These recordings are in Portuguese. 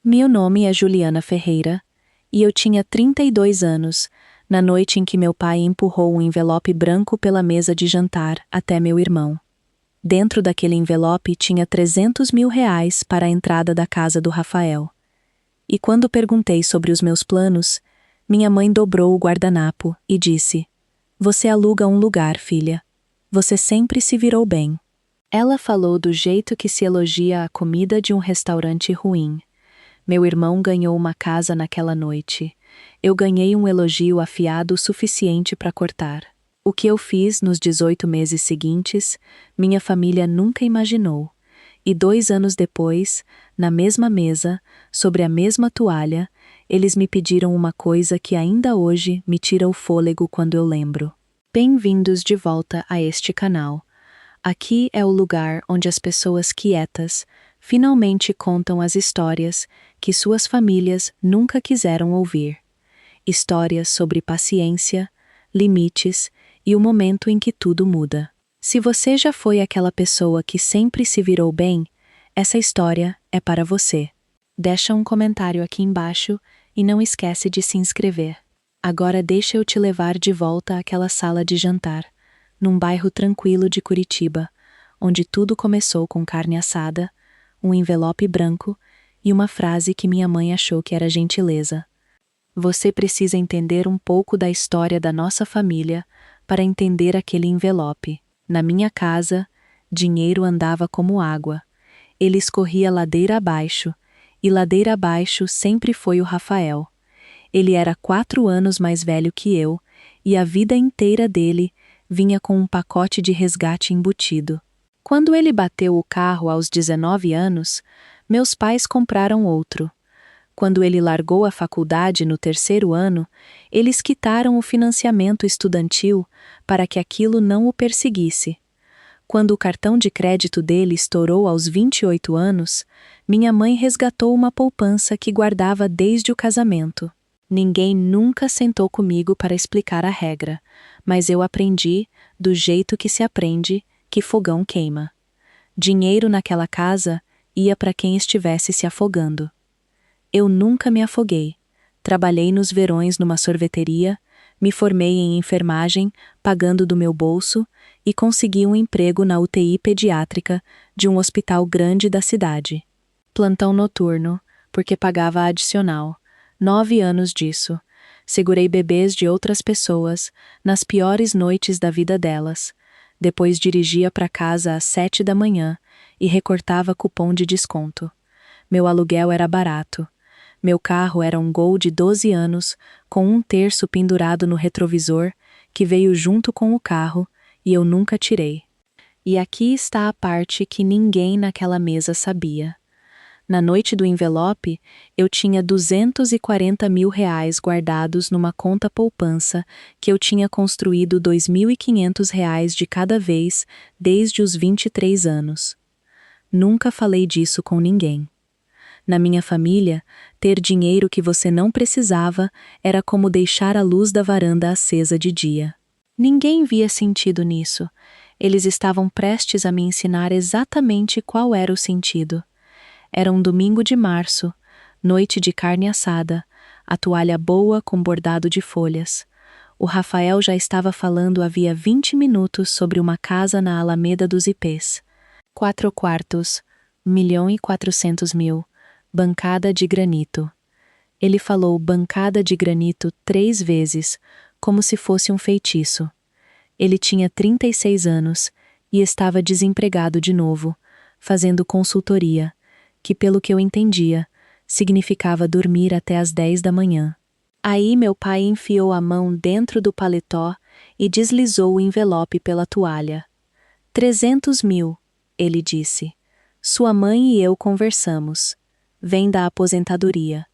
Meu nome é Juliana Ferreira e eu tinha 32 anos na noite em que meu pai empurrou um envelope branco pela mesa de jantar até meu irmão. Dentro daquele envelope tinha 300 mil reais para a entrada da casa do Rafael. E quando perguntei sobre os meus planos, minha mãe dobrou o guardanapo e disse: "Você aluga um lugar, filha. Você sempre se virou bem." Ela falou do jeito que se elogia a comida de um restaurante ruim. Meu irmão ganhou uma casa naquela noite. Eu ganhei um elogio afiado o suficiente para cortar. O que eu fiz nos 18 meses seguintes, minha família nunca imaginou. E 2 anos depois, na mesma mesa, sobre a mesma toalha, eles me pediram uma coisa que ainda hoje me tira o fôlego quando eu lembro. Bem-vindos de volta a este canal. Aqui é o lugar onde as pessoas quietas finalmente contam as histórias que suas famílias nunca quiseram ouvir. Histórias sobre paciência, limites e o momento em que tudo muda. Se você já foi aquela pessoa que sempre se virou bem, essa história é para você. Deixa um comentário aqui embaixo e não esquece de se inscrever. Agora deixa eu te levar de volta àquela sala de jantar, num bairro tranquilo de Curitiba, onde tudo começou com carne assada, um envelope branco e uma frase que minha mãe achou que era gentileza. Você precisa entender um pouco da história da nossa família para entender aquele envelope. Na minha casa, dinheiro andava como água. Ele escorria ladeira abaixo, e ladeira abaixo sempre foi o Rafael. Ele era 4 anos mais velho que eu, e a vida inteira dele vinha com um pacote de resgate embutido. Quando ele bateu o carro aos 19 anos, meus pais compraram outro. Quando ele largou a faculdade no 3º ano, eles quitaram o financiamento estudantil para que aquilo não o perseguisse. Quando o cartão de crédito dele estourou aos 28 anos, minha mãe resgatou uma poupança que guardava desde o casamento. Ninguém nunca sentou comigo para explicar a regra, mas eu aprendi, do jeito que se aprende, que fogão queima. Dinheiro naquela casa ia para quem estivesse se afogando. Eu nunca me afoguei. Trabalhei nos verões numa sorveteria, me formei em enfermagem, pagando do meu bolso, e consegui um emprego na UTI pediátrica de um hospital grande da cidade. Plantão noturno, porque pagava adicional. 9 anos disso. Segurei bebês de outras pessoas, nas piores noites da vida delas. Depois dirigia para casa às 7 da manhã e recortava cupom de desconto. Meu aluguel era barato. Meu carro era um Gol de 12 anos, com 1/3 pendurado no retrovisor, que veio junto com o carro, e eu nunca tirei. E aqui está a parte que ninguém naquela mesa sabia. Na noite do envelope, eu tinha 240 mil reais guardados numa conta poupança que eu tinha construído 2.500 reais de cada vez desde os 23 anos. Nunca falei disso com ninguém. Na minha família, ter dinheiro que você não precisava era como deixar a luz da varanda acesa de dia. Ninguém via sentido nisso. Eles estavam prestes a me ensinar exatamente qual era o sentido. Era um domingo de março, noite de carne assada, a toalha boa com bordado de folhas. O Rafael já estava falando havia 20 minutos sobre uma casa na Alameda dos Ipês. 4 quartos, 1.400.000, bancada de granito. Ele falou bancada de granito 3 vezes, como se fosse um feitiço. Ele tinha 36 anos e estava desempregado de novo, fazendo consultoria, que pelo que eu entendia, significava dormir até às 10 da manhã. Aí meu pai enfiou a mão dentro do paletó e deslizou o envelope pela toalha. 300 mil, ele disse. Sua mãe e eu conversamos. Vem da aposentadoria.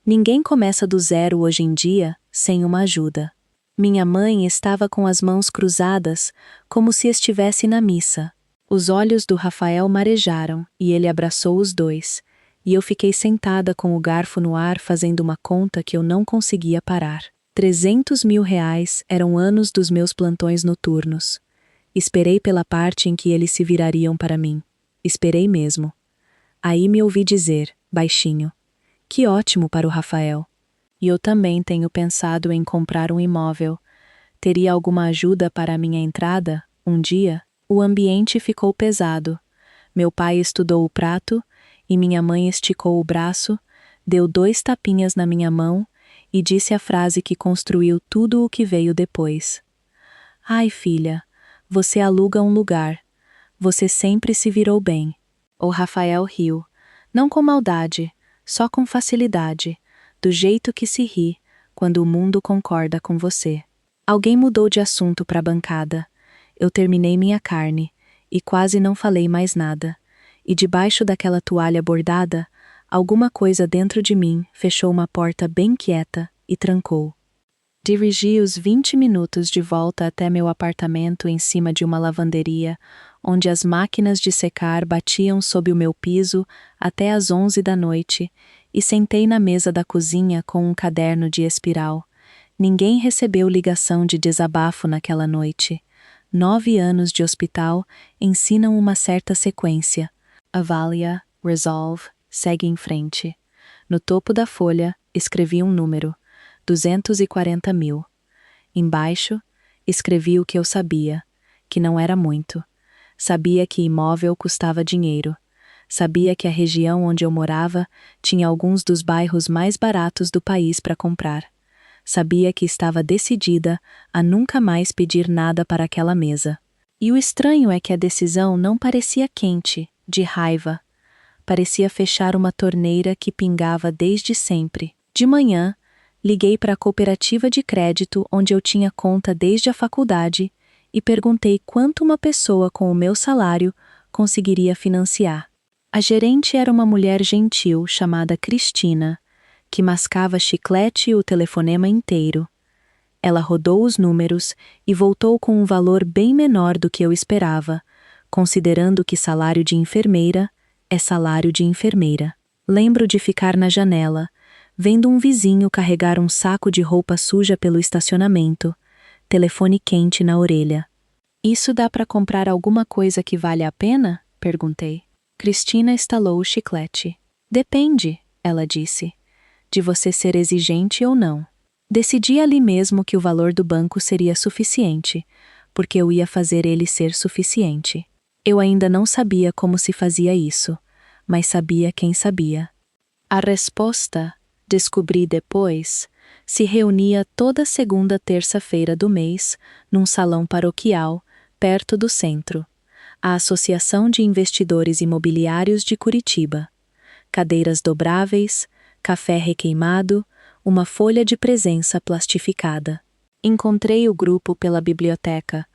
Ninguém começa do zero hoje em dia sem uma ajuda. Minha mãe estava com as mãos cruzadas, como se estivesse na missa. Os olhos do Rafael marejaram e ele abraçou os dois, e eu fiquei sentada com o garfo no ar fazendo uma conta que eu não conseguia parar. 300 mil reais eram anos dos meus plantões noturnos. Esperei pela parte em que eles se virariam para mim. Esperei mesmo. Aí me ouvi dizer, baixinho: Que ótimo para o Rafael. E eu também tenho pensado em comprar um imóvel. Teria alguma ajuda para a minha entrada? Um dia, o ambiente ficou pesado. Meu pai estudou o prato e minha mãe esticou o braço, deu 2 tapinhas na minha mão e disse a frase que construiu tudo o que veio depois. Ai, filha, você aluga um lugar. Você sempre se virou bem. O Rafael riu, não com maldade, só com facilidade, do jeito que se ri quando o mundo concorda com você. Alguém mudou de assunto para a bancada. Eu terminei minha carne e quase não falei mais nada. E debaixo daquela toalha bordada, alguma coisa dentro de mim fechou uma porta bem quieta e trancou. Dirigi os 20 minutos de volta até meu apartamento em cima de uma lavanderia, onde as máquinas de secar batiam sob o meu piso até às 11 da noite, e sentei na mesa da cozinha com um caderno de espiral. Ninguém recebeu ligação de desabafo naquela noite. 9 anos de hospital ensinam uma certa sequência. Avalia, resolve, segue em frente. No topo da folha, escrevi um número, 240 mil. Embaixo, escrevi o que eu sabia, que não era muito. Sabia que imóvel custava dinheiro. Sabia que a região onde eu morava tinha alguns dos bairros mais baratos do país para comprar. Sabia que estava decidida a nunca mais pedir nada para aquela mesa. E o estranho é que a decisão não parecia quente, de raiva. Parecia fechar uma torneira que pingava desde sempre. De manhã, liguei para a cooperativa de crédito onde eu tinha conta desde a faculdade e perguntei quanto uma pessoa com o meu salário conseguiria financiar. A gerente era uma mulher gentil chamada Cristina, que mascava chiclete e o telefonema inteiro. Ela rodou os números e voltou com um valor bem menor do que eu esperava, considerando que salário de enfermeira é salário de enfermeira. Lembro de ficar na janela, vendo um vizinho carregar um saco de roupa suja pelo estacionamento, telefone quente na orelha. Isso dá para comprar alguma coisa que vale a pena? Perguntei. Cristina estalou o chiclete. Depende, ela disse, de você ser exigente ou não. Decidi ali mesmo que o valor do banco seria suficiente, porque eu ia fazer ele ser suficiente. Eu ainda não sabia como se fazia isso, mas sabia quem sabia. A resposta, descobri depois, se reunia toda segunda terça-feira do mês, num salão paroquial, perto do centro. A Associação de Investidores Imobiliários de Curitiba. Cadeiras dobráveis, café requeimado, uma folha de presença plastificada. Encontrei o grupo pela biblioteca,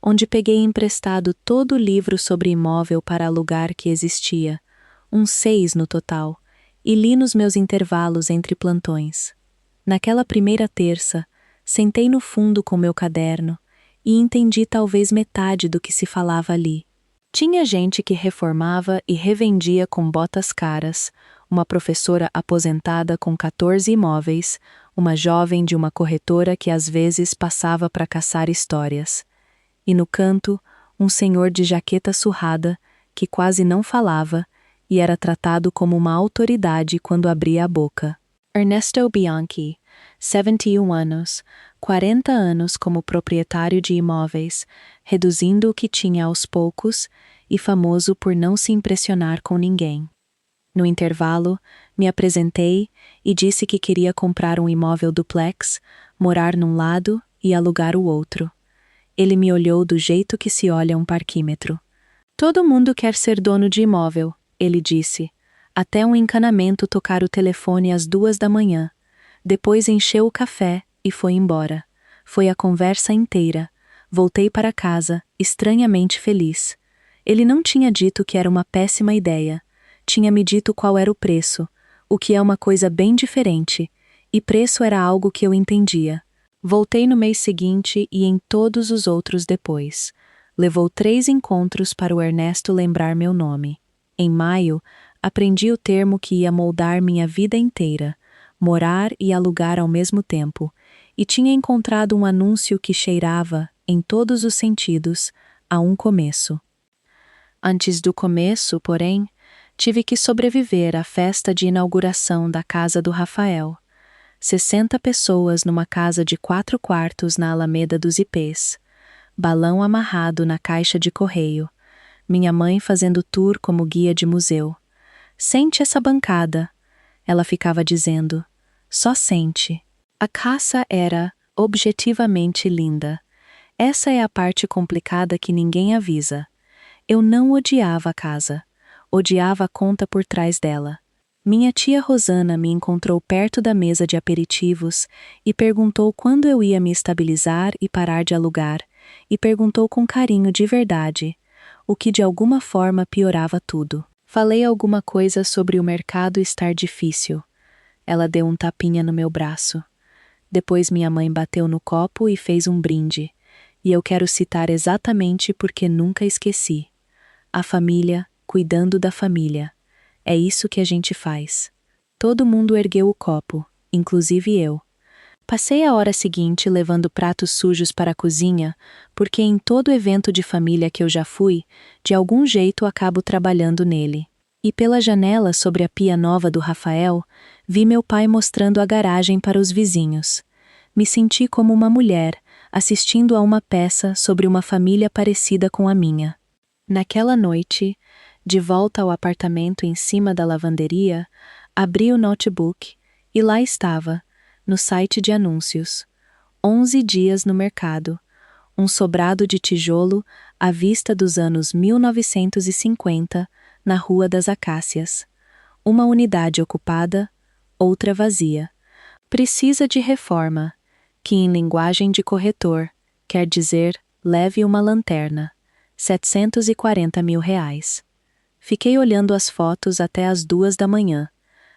onde peguei emprestado todo o livro sobre imóvel para alugar que existia, uns 6 no total, e li nos meus intervalos entre plantões. Naquela primeira terça, sentei no fundo com meu caderno e entendi talvez metade do que se falava ali. Tinha gente que reformava e revendia com botas caras, uma professora aposentada com 14 imóveis, uma jovem de uma corretora que às vezes passava para caçar histórias. E no canto, um senhor de jaqueta surrada, que quase não falava e era tratado como uma autoridade quando abria a boca. Ernesto Bianchi, 71 anos, 40 anos como proprietário de imóveis, reduzindo o que tinha aos poucos e famoso por não se impressionar com ninguém. No intervalo, me apresentei e disse que queria comprar um imóvel duplex, morar num lado e alugar o outro. Ele me olhou do jeito que se olha um parquímetro. Todo mundo quer ser dono de imóvel, ele disse, até um encanamento tocar o telefone às 2 da manhã. Depois encheu o café e foi embora. Foi a conversa inteira. Voltei para casa, estranhamente feliz. Ele não tinha dito que era uma péssima ideia. Tinha me dito qual era o preço, o que é uma coisa bem diferente, e preço era algo que eu entendia. Voltei no mês seguinte e em todos os outros depois. Levou 3 encontros para o Ernesto lembrar meu nome. Em maio, aprendi o termo que ia moldar minha vida inteira, morar e alugar ao mesmo tempo, e tinha encontrado um anúncio que cheirava, em todos os sentidos, a um começo. Antes do começo, porém, tive que sobreviver à festa de inauguração da casa do Rafael. 60 pessoas numa casa de 4 quartos na Alameda dos Ipês. Balão amarrado na caixa de correio. Minha mãe fazendo tour como guia de museu. Sente essa bancada, ela ficava dizendo. Só sente. A caça era, objetivamente, linda. Essa é a parte complicada que ninguém avisa. Eu não odiava a casa. Odiava a conta por trás dela. Minha tia Rosana me encontrou perto da mesa de aperitivos e perguntou quando eu ia me estabilizar e parar de alugar, e perguntou com carinho de verdade, o que de alguma forma piorava tudo. Falei alguma coisa sobre o mercado estar difícil. Ela deu um tapinha no meu braço. Depois minha mãe bateu no copo e fez um brinde, e eu quero citar exatamente porque nunca esqueci. A família, cuidando da família. É isso que a gente faz. Todo mundo ergueu o copo, inclusive eu. Passei a hora seguinte levando pratos sujos para a cozinha, porque em todo evento de família que eu já fui, de algum jeito acabo trabalhando nele. E pela janela sobre a pia nova do Rafael, vi meu pai mostrando a garagem para os vizinhos. Me senti como uma mulher, assistindo a uma peça sobre uma família parecida com a minha. Naquela noite, de volta ao apartamento em cima da lavanderia, abri o notebook e lá estava, no site de anúncios. 11 dias no mercado. Um sobrado de tijolo à vista dos anos 1950, na Rua das Acácias. Uma unidade ocupada, outra vazia. Precisa de reforma, que em linguagem de corretor, quer dizer, leve uma lanterna. R$ 740 mil. Fiquei olhando as fotos até as 2 da manhã.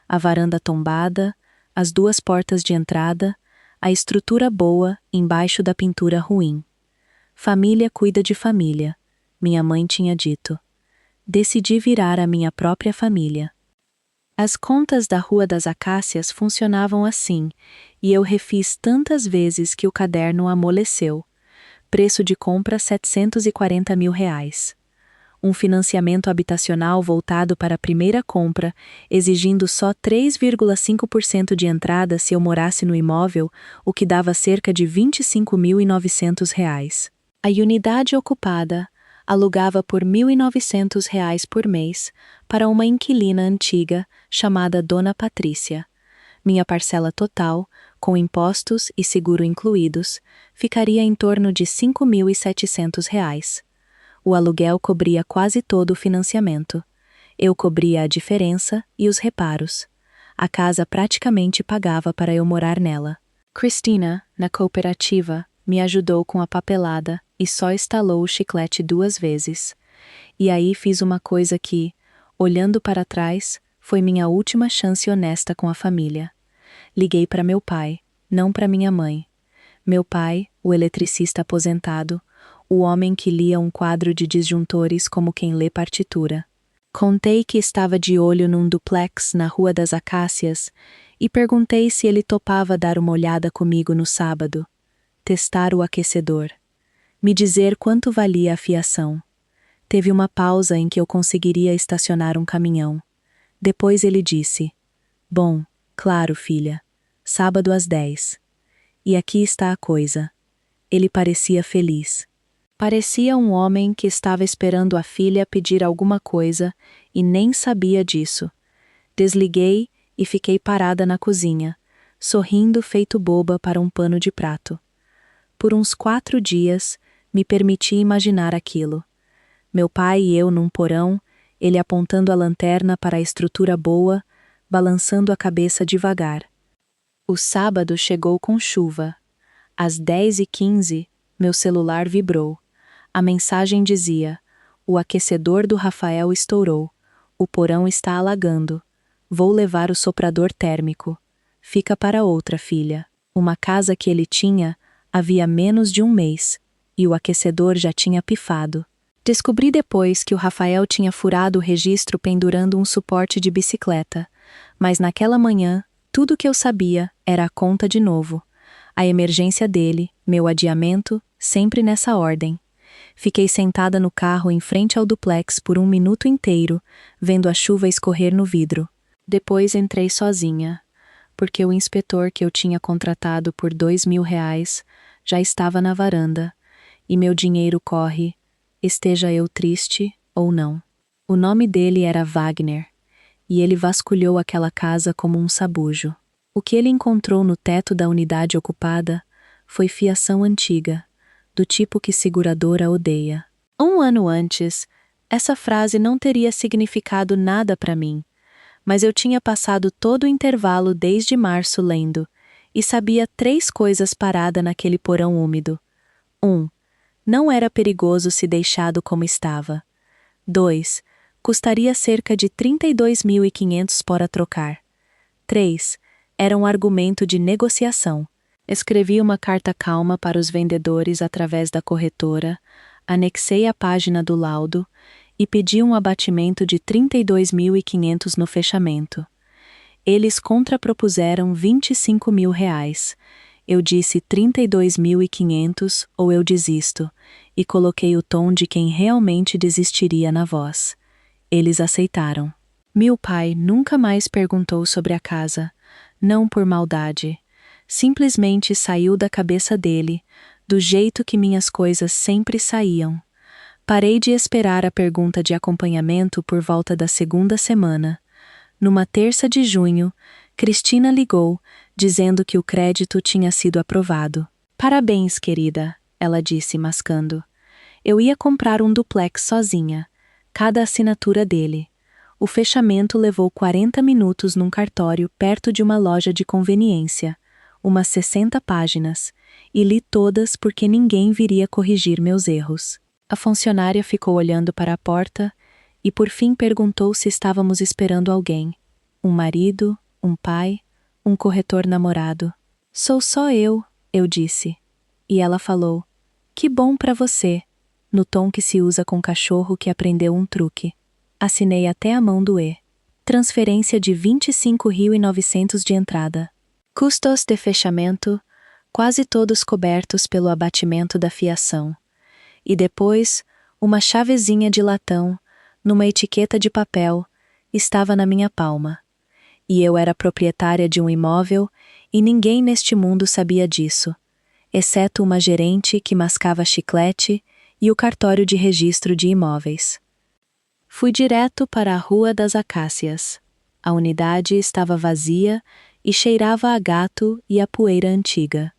A varanda tombada, as 2 portas de entrada, a estrutura boa embaixo da pintura ruim. Família cuida de família, minha mãe tinha dito. Decidi virar a minha própria família. As contas da Rua das Acácias funcionavam assim, e eu refiz tantas vezes que o caderno amoleceu. Preço de compra R$ 740 mil. Um financiamento habitacional voltado para a primeira compra, exigindo só 3,5% de entrada se eu morasse no imóvel, o que dava cerca de R$ 25.900. A unidade ocupada alugava por R$ 1.900 por mês para uma inquilina antiga chamada Dona Patrícia. Minha parcela total, com impostos e seguro incluídos, ficaria em torno de R$ 5.700. O aluguel cobria quase todo o financiamento. Eu cobria a diferença e os reparos. A casa praticamente pagava para eu morar nela. Cristina, na cooperativa, me ajudou com a papelada e só estalou o chiclete 2 vezes. E aí fiz uma coisa que, olhando para trás, foi minha última chance honesta com a família. Liguei para meu pai, não para minha mãe. Meu pai, o eletricista aposentado, o homem que lia um quadro de disjuntores como quem lê partitura. Contei que estava de olho num duplex na Rua das Acácias e perguntei se ele topava dar uma olhada comigo no sábado. Testar o aquecedor. Me dizer quanto valia a fiação. Teve uma pausa em que eu conseguiria estacionar um caminhão. Depois ele disse: "Bom, claro, filha. Sábado às 10. E aqui está a coisa." Ele parecia feliz. Parecia um homem que estava esperando a filha pedir alguma coisa e nem sabia disso. Desliguei e fiquei parada na cozinha, sorrindo feito boba para um pano de prato. Por uns 4 dias, me permiti imaginar aquilo. Meu pai e eu num porão, ele apontando a lanterna para a estrutura boa, balançando a cabeça devagar. O sábado chegou com chuva. Às 10h15, meu celular vibrou. A mensagem dizia: "O aquecedor do Rafael estourou. O porão está alagando. Vou levar o soprador térmico. Fica para outra, filha." Uma casa que ele tinha havia menos de um mês, e o aquecedor já tinha pifado. Descobri depois que o Rafael tinha furado o registro pendurando um suporte de bicicleta, mas naquela manhã, tudo o que eu sabia era a conta de novo. A emergência dele, meu adiamento, sempre nessa ordem. Fiquei sentada no carro em frente ao duplex por 1 minuto inteiro, vendo a chuva escorrer no vidro. Depois entrei sozinha, porque o inspetor que eu tinha contratado por R$ 2.000 já estava na varanda, e meu dinheiro corre, esteja eu triste ou não. O nome dele era Wagner, e ele vasculhou aquela casa como um sabujo. O que ele encontrou no teto da unidade ocupada foi fiação antiga, do tipo que seguradora odeia. 1 ano antes, essa frase não teria significado nada para mim, mas eu tinha passado todo o intervalo desde março lendo, e sabia 3 coisas parada naquele porão úmido. 1. Não era perigoso se deixado como estava. 2. Custaria cerca de 32.500 para trocar. 3. Era um argumento de negociação. Escrevi uma carta calma para os vendedores através da corretora, anexei a página do laudo e pedi um abatimento de 32.500 no fechamento. Eles contrapropuseram R$ 25.000. Eu disse 32.500 ou eu desisto, e coloquei o tom de quem realmente desistiria na voz. Eles aceitaram. Meu pai nunca mais perguntou sobre a casa, não por maldade. Simplesmente saiu da cabeça dele, do jeito que minhas coisas sempre saíam. Parei de esperar a pergunta de acompanhamento por volta da 2ª semana. Numa terça de junho, Cristina ligou, dizendo que o crédito tinha sido aprovado. Parabéns, querida, ela disse, mascando. Eu ia comprar um duplex sozinha, cada assinatura dele. O fechamento levou 40 minutos num cartório perto de uma loja de conveniência, umas 60 páginas, e li todas porque ninguém viria corrigir meus erros. A funcionária ficou olhando para a porta e por fim perguntou se estávamos esperando alguém. Um marido, um pai, um corretor namorado. Sou só eu disse. E ela falou, que bom para você, no tom que se usa com cachorro que aprendeu um truque. Assinei até a mão do E. Transferência de 25.900 de entrada. Custos de fechamento, quase todos cobertos pelo abatimento da fiação. E depois, uma chavezinha de latão, numa etiqueta de papel, estava na minha palma. E eu era proprietária de um imóvel e ninguém neste mundo sabia disso, exceto uma gerente que mascava chiclete e o cartório de registro de imóveis. Fui direto para a Rua das Acácias. A unidade estava vazia e cheirava a gato e a poeira antiga.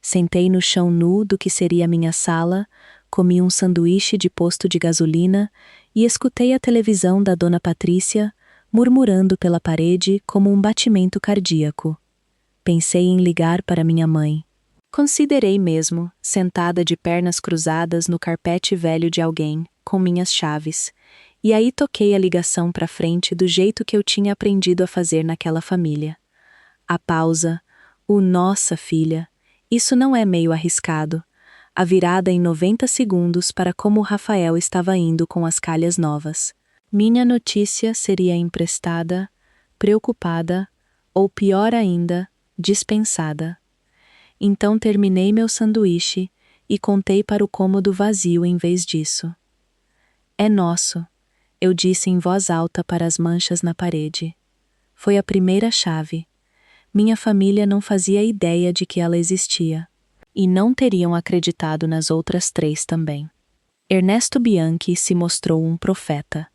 Sentei no chão nu do que seria minha sala, comi um sanduíche de posto de gasolina e escutei a televisão da Dona Patrícia murmurando pela parede como um batimento cardíaco. Pensei em ligar para minha mãe. Considerei mesmo, sentada de pernas cruzadas no carpete velho de alguém, com minhas chaves, e aí toquei a ligação para frente do jeito que eu tinha aprendido a fazer naquela família. A pausa, o nossa filha, isso não é meio arriscado. A virada em 90 segundos para como o Rafael estava indo com as calhas novas. Minha notícia seria emprestada, preocupada, ou pior ainda, dispensada. Então terminei meu sanduíche e contei para o cômodo vazio em vez disso. É nosso, eu disse em voz alta para as manchas na parede. Foi a primeira chave. Minha família não fazia ideia de que ela existia. E não teriam acreditado nas outras 3 também. Ernesto Bianchi se mostrou um profeta.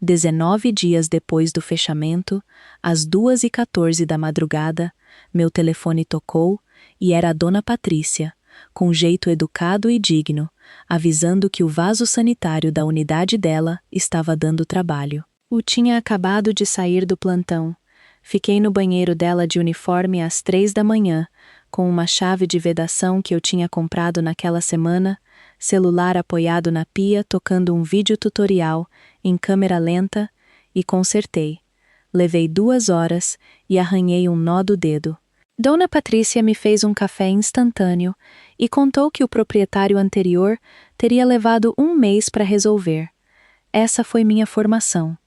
19 dias depois do fechamento, às 2h14 da madrugada, meu telefone tocou e era a Dona Patrícia, com jeito educado e digno, avisando que o vaso sanitário da unidade dela estava dando trabalho. Eu tinha acabado de sair do plantão. Fiquei no banheiro dela de uniforme às 3 da manhã, com uma chave de vedação que eu tinha comprado naquela semana, celular apoiado na pia tocando um vídeo tutorial em câmera lenta e consertei. Levei 2 horas e arranhei um nó do dedo. Dona Patrícia me fez um café instantâneo e contou que o proprietário anterior teria levado 1 mês para resolver. Essa foi minha formação.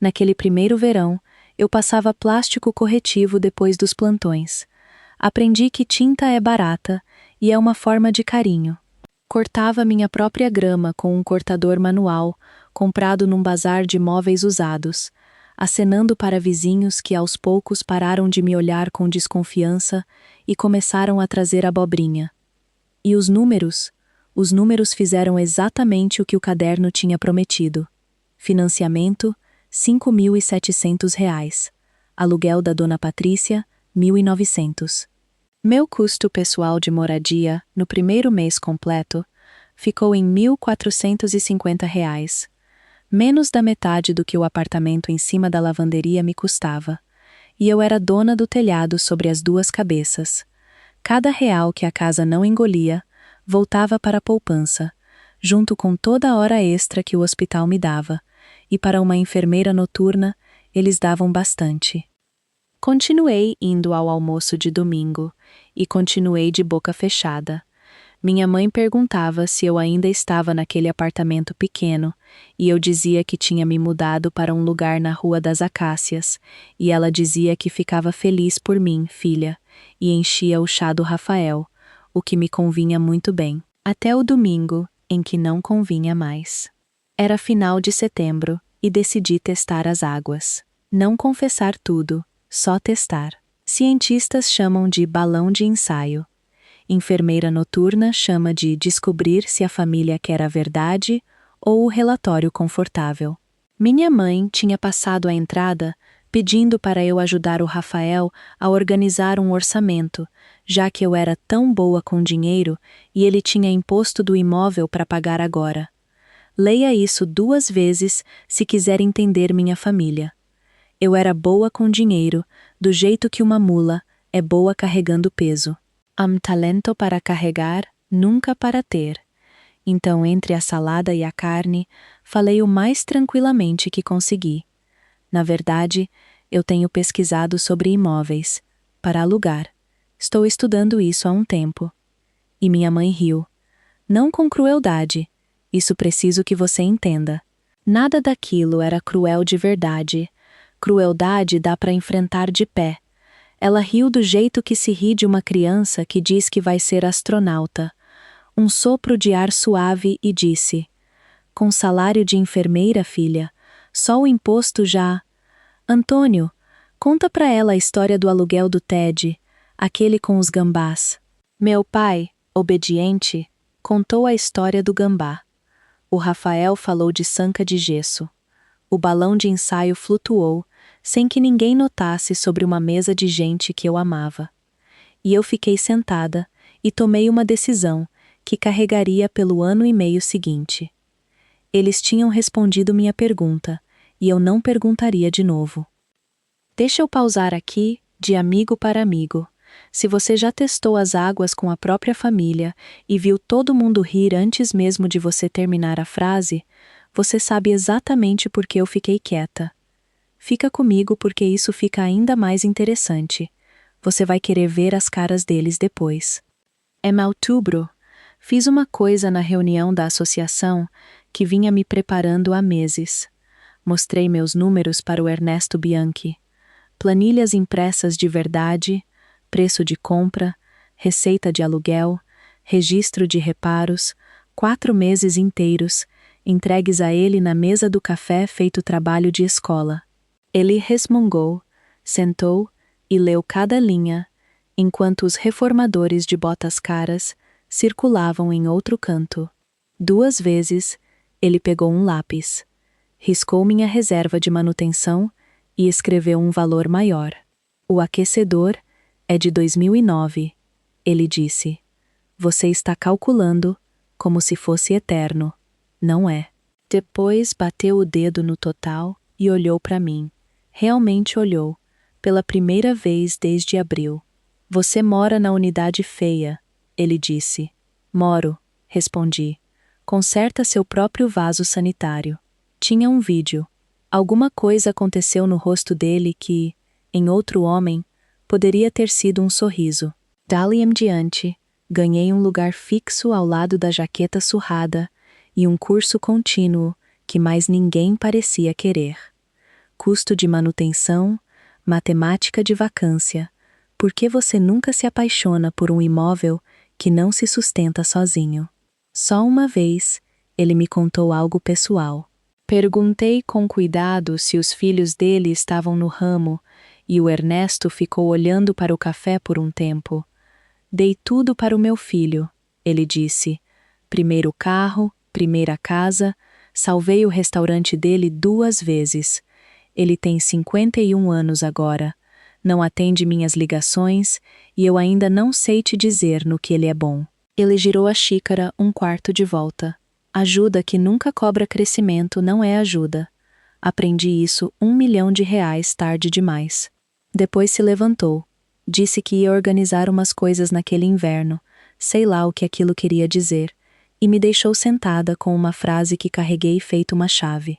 Naquele primeiro verão, eu passava plástico corretivo depois dos plantões. Aprendi que tinta é barata e é uma forma de carinho. Cortava minha própria grama com um cortador manual, comprado num bazar de móveis usados, acenando para vizinhos que aos poucos pararam de me olhar com desconfiança e começaram a trazer abobrinha. E os números? Os números fizeram exatamente o que o caderno tinha prometido. Financiamento, R$ 5.700. Aluguel da Dona Patrícia, R$ 1.900. Meu custo pessoal de moradia, no primeiro mês completo, ficou em R$ 1.450, menos da metade do que o apartamento em cima da lavanderia me custava. E eu era dona do telhado sobre as duas cabeças. Cada real que a casa não engolia, voltava para a poupança, junto com toda a hora extra que o hospital me dava, e para uma enfermeira noturna, eles davam bastante. Continuei indo ao almoço de domingo, e continuei de boca fechada. Minha mãe perguntava se eu ainda estava naquele apartamento pequeno, e eu dizia que tinha me mudado para um lugar na Rua das Acácias, e ela dizia que ficava feliz por mim, filha, e enchia o chá do Rafael, o que me convinha muito bem. Até o domingo, em que não convinha mais. Era final de setembro, e decidi testar as águas. Não confessar tudo, só testar. Cientistas chamam de balão de ensaio. Enfermeira noturna chama de descobrir se a família quer a verdade ou o relatório confortável. Minha mãe tinha passado a entrada pedindo para eu ajudar o Rafael a organizar um orçamento, já que eu era tão boa com dinheiro e ele tinha imposto do imóvel para pagar agora. Leia isso 2 vezes se quiser entender minha família. Eu era boa com dinheiro, do jeito que uma mula é boa carregando peso. Am talento para carregar, nunca para ter. Então, entre a salada e a carne, falei o mais tranquilamente que consegui. Na verdade, eu tenho pesquisado sobre imóveis, para alugar. Estou estudando isso há um tempo. E minha mãe riu. Não com crueldade. Isso preciso que você entenda. Nada daquilo era cruel de verdade. Crueldade dá para enfrentar de pé. Ela riu do jeito que se ri de uma criança que diz que vai ser astronauta. Um sopro de ar suave e disse: com salário de enfermeira, filha, só o imposto já... Antônio, conta pra ela a história do aluguel do Ted, aquele com os gambás. Meu pai, obediente, contou a história do gambá. O Rafael falou de sanca de gesso. O balão de ensaio flutuou, sem que ninguém notasse sobre uma mesa de gente que eu amava. E eu fiquei sentada e tomei uma decisão que carregaria pelo ano e meio seguinte. Eles tinham respondido minha pergunta, e eu não perguntaria de novo. Deixa eu pausar aqui, de amigo para amigo. Se você já testou as águas com a própria família e viu todo mundo rir antes mesmo de você terminar a frase, você sabe exatamente por que eu fiquei quieta. Fica comigo porque isso fica ainda mais interessante. Você vai querer ver as caras deles depois. É outubro. Fiz uma coisa na reunião da associação que vinha me preparando há meses. Mostrei meus números para o Ernesto Bianchi. Planilhas impressas de verdade, preço de compra, receita de aluguel, registro de reparos, 4 meses inteiros, entregues a ele na mesa do café feito trabalho de escola. Ele resmungou, sentou e leu cada linha, enquanto os reformadores de botas caras circulavam em outro canto. 2 vezes, ele pegou um lápis, riscou minha reserva de manutenção e escreveu um valor maior. O aquecedor é de 2009, ele disse. Você está calculando como se fosse eterno, não é? Depois bateu o dedo no total e olhou para mim. Realmente olhou, pela primeira vez desde abril. Você mora na unidade feia, ele disse. Moro, respondi. Conserta seu próprio vaso sanitário. Tinha um vídeo. Alguma coisa aconteceu no rosto dele que, em outro homem, poderia ter sido um sorriso. Dali em diante, ganhei um lugar fixo ao lado da jaqueta surrada e um curso contínuo que mais ninguém parecia querer. Custo de manutenção, matemática de vacância. Por que você nunca se apaixona por um imóvel que não se sustenta sozinho? Só uma vez, ele me contou algo pessoal. Perguntei com cuidado se os filhos dele estavam no ramo, e o Ernesto ficou olhando para o café por um tempo. Dei tudo para o meu filho, ele disse. Primeiro carro, primeira casa, salvei o restaurante dele 2 vezes. Ele tem 51 anos agora. Não atende minhas ligações e eu ainda não sei te dizer no que ele é bom. Ele girou a xícara 1/4 de volta. Ajuda que nunca cobra crescimento não é ajuda. Aprendi isso R$ 1 milhão tarde demais. Depois se levantou. Disse que ia organizar umas coisas naquele inverno, sei lá o que aquilo queria dizer, e me deixou sentada com uma frase que carreguei feito uma chave.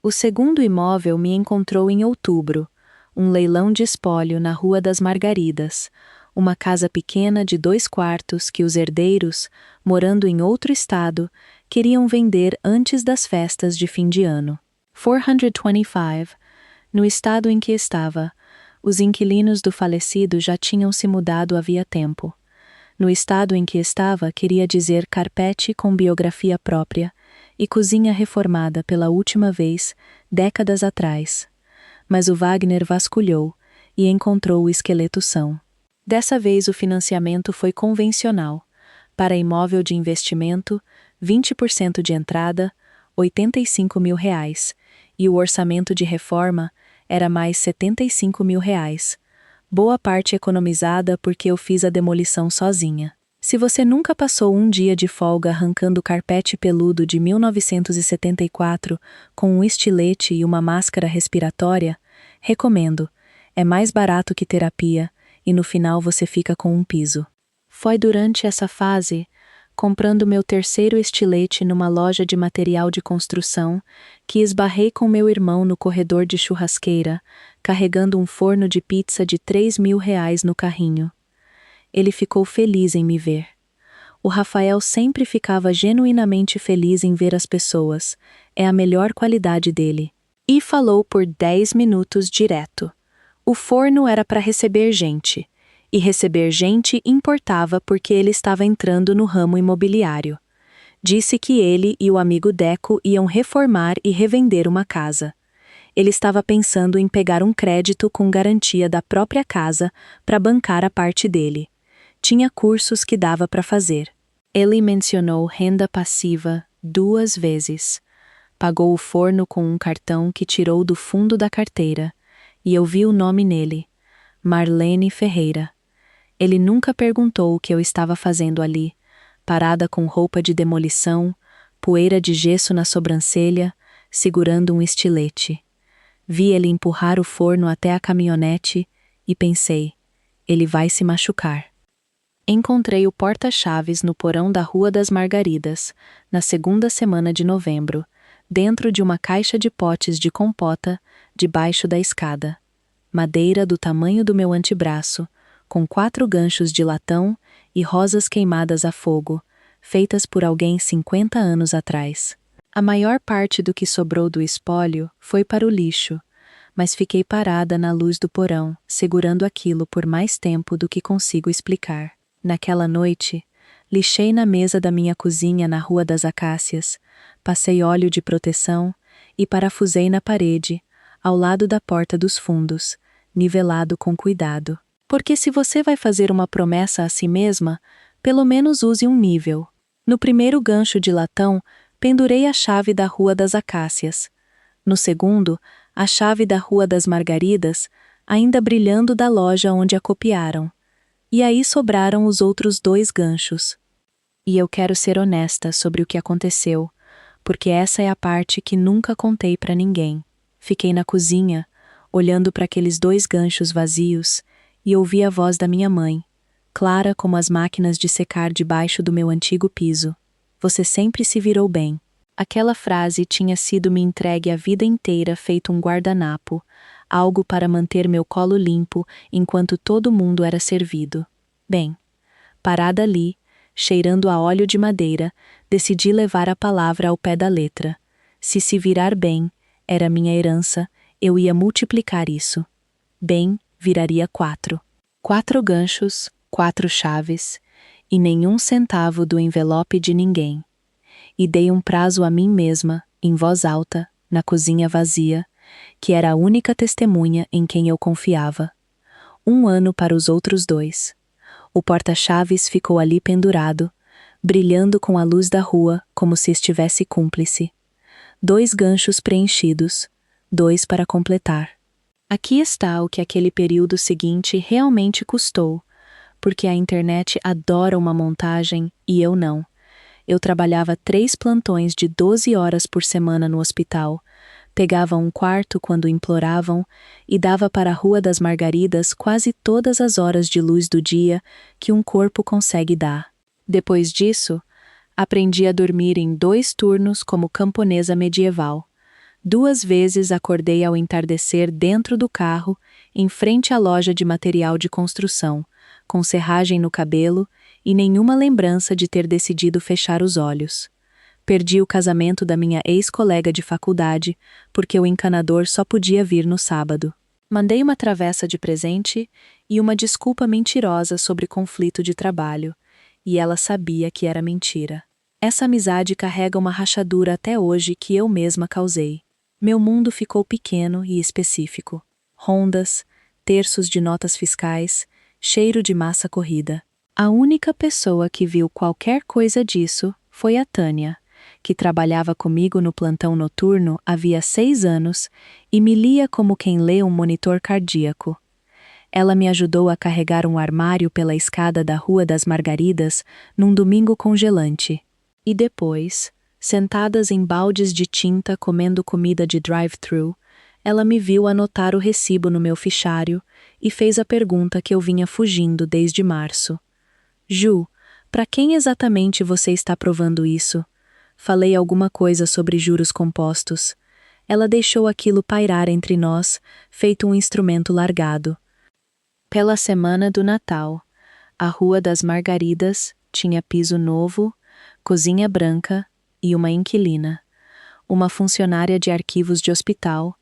O segundo imóvel me encontrou em outubro, um leilão de espólio na Rua das Margaridas, uma casa pequena de 2 quartos que os herdeiros, morando em outro estado, queriam vender antes das festas de fim de ano. 425, no estado em que estava, os inquilinos do falecido já tinham se mudado havia tempo. No estado em que estava, queria dizer carpete com biografia própria e cozinha reformada pela última vez, décadas atrás. Mas o Wagner vasculhou e encontrou o esqueleto são. Dessa vez o financiamento foi convencional. Para imóvel de investimento, 20% de entrada, R$ 85 mil, e o orçamento de reforma era mais R$ 75 mil. Boa parte economizada porque eu fiz a demolição sozinha. Se você nunca passou um dia de folga arrancando carpete peludo de 1974 com um estilete e uma máscara respiratória, recomendo. É mais barato que terapia e no final você fica com um piso. Foi durante essa fase, comprando meu terceiro estilete numa loja de material de construção, que esbarrei com meu irmão no corredor de churrasqueira, carregando um forno de pizza de R$ 3 mil no carrinho. Ele ficou feliz em me ver. O Rafael sempre ficava genuinamente feliz em ver as pessoas, é a melhor qualidade dele. E falou por 10 minutos direto. O forno era para receber gente. E receber gente importava porque ele estava entrando no ramo imobiliário. Disse que ele e o amigo Deco iam reformar e revender uma casa. Ele estava pensando em pegar um crédito com garantia da própria casa para bancar a parte dele. Tinha cursos que dava para fazer. Ele mencionou renda passiva 2 vezes. Pagou o forno com um cartão que tirou do fundo da carteira, e eu vi o nome nele, Marlene Ferreira. Ele nunca perguntou o que eu estava fazendo ali, parada com roupa de demolição, poeira de gesso na sobrancelha, segurando um estilete. Vi ele empurrar o forno até a caminhonete e pensei, ele vai se machucar. Encontrei o porta-chaves no porão da Rua das Margaridas, na segunda semana de novembro, dentro de uma caixa de potes de compota, debaixo da escada. Madeira do tamanho do meu antebraço, com 4 ganchos de latão e rosas queimadas a fogo, feitas por alguém 50 anos atrás. A maior parte do que sobrou do espólio foi para o lixo, mas fiquei parada na luz do porão, segurando aquilo por mais tempo do que consigo explicar. Naquela noite, lixei na mesa da minha cozinha na Rua das Acácias, passei óleo de proteção e parafusei na parede, ao lado da porta dos fundos, nivelado com cuidado. Porque se você vai fazer uma promessa a si mesma, pelo menos use um nível. No primeiro gancho de latão, pendurei a chave da Rua das Acácias. No segundo, a chave da Rua das Margaridas, ainda brilhando da loja onde a copiaram. E aí sobraram os outros 2 ganchos. E eu quero ser honesta sobre o que aconteceu, porque essa é a parte que nunca contei para ninguém. Fiquei na cozinha, olhando para aqueles 2 ganchos vazios, e ouvi a voz da minha mãe, clara como as máquinas de secar debaixo do meu antigo piso. Você sempre se virou bem. Aquela frase tinha sido me entregue a vida inteira feito um guardanapo, algo para manter meu colo limpo enquanto todo mundo era servido. Bem, parada ali, cheirando a óleo de madeira, decidi levar a palavra ao pé da letra. Se virar bem, era minha herança, eu ia multiplicar isso. Bem, viraria 4. 4 ganchos, 4 chaves, e nenhum centavo do envelope de ninguém. E dei um prazo a mim mesma, em voz alta, na cozinha vazia, que era a única testemunha em quem eu confiava. 1 ano para os outros 2. O porta-chaves ficou ali pendurado, brilhando com a luz da rua como se estivesse cúmplice. 2 ganchos preenchidos, 2 para completar. Aqui está o que aquele período seguinte realmente custou, porque a internet adora uma montagem e eu não. Eu trabalhava 3 plantões de 12 horas por semana no hospital, pegava um quarto quando imploravam e dava para a Rua das Margaridas quase todas as horas de luz do dia que um corpo consegue dar. Depois disso, aprendi a dormir em 2 turnos como camponesa medieval. 2 vezes acordei ao entardecer dentro do carro, em frente à loja de material de construção, com serragem no cabelo e nenhuma lembrança de ter decidido fechar os olhos. Perdi o casamento da minha ex-colega de faculdade, porque o encanador só podia vir no sábado. Mandei uma travessa de presente e uma desculpa mentirosa sobre conflito de trabalho, e ela sabia que era mentira. Essa amizade carrega uma rachadura até hoje que eu mesma causei. Meu mundo ficou pequeno e específico. Rondas, terços de notas fiscais, cheiro de massa corrida. A única pessoa que viu qualquer coisa disso foi a Tânia, que trabalhava comigo no plantão noturno havia 6 anos e me lia como quem lê um monitor cardíaco. Ela me ajudou a carregar um armário pela escada da Rua das Margaridas num domingo congelante. E depois, sentadas em baldes de tinta comendo comida de drive-thru, ela me viu anotar o recibo no meu fichário e fez a pergunta que eu vinha fugindo desde março. Ju, para quem exatamente você está provando isso? Falei alguma coisa sobre juros compostos. Ela deixou aquilo pairar entre nós, feito um instrumento largado. Pela semana do Natal, a Rua das Margaridas tinha piso novo, cozinha branca e uma inquilina, uma funcionária de arquivos de hospital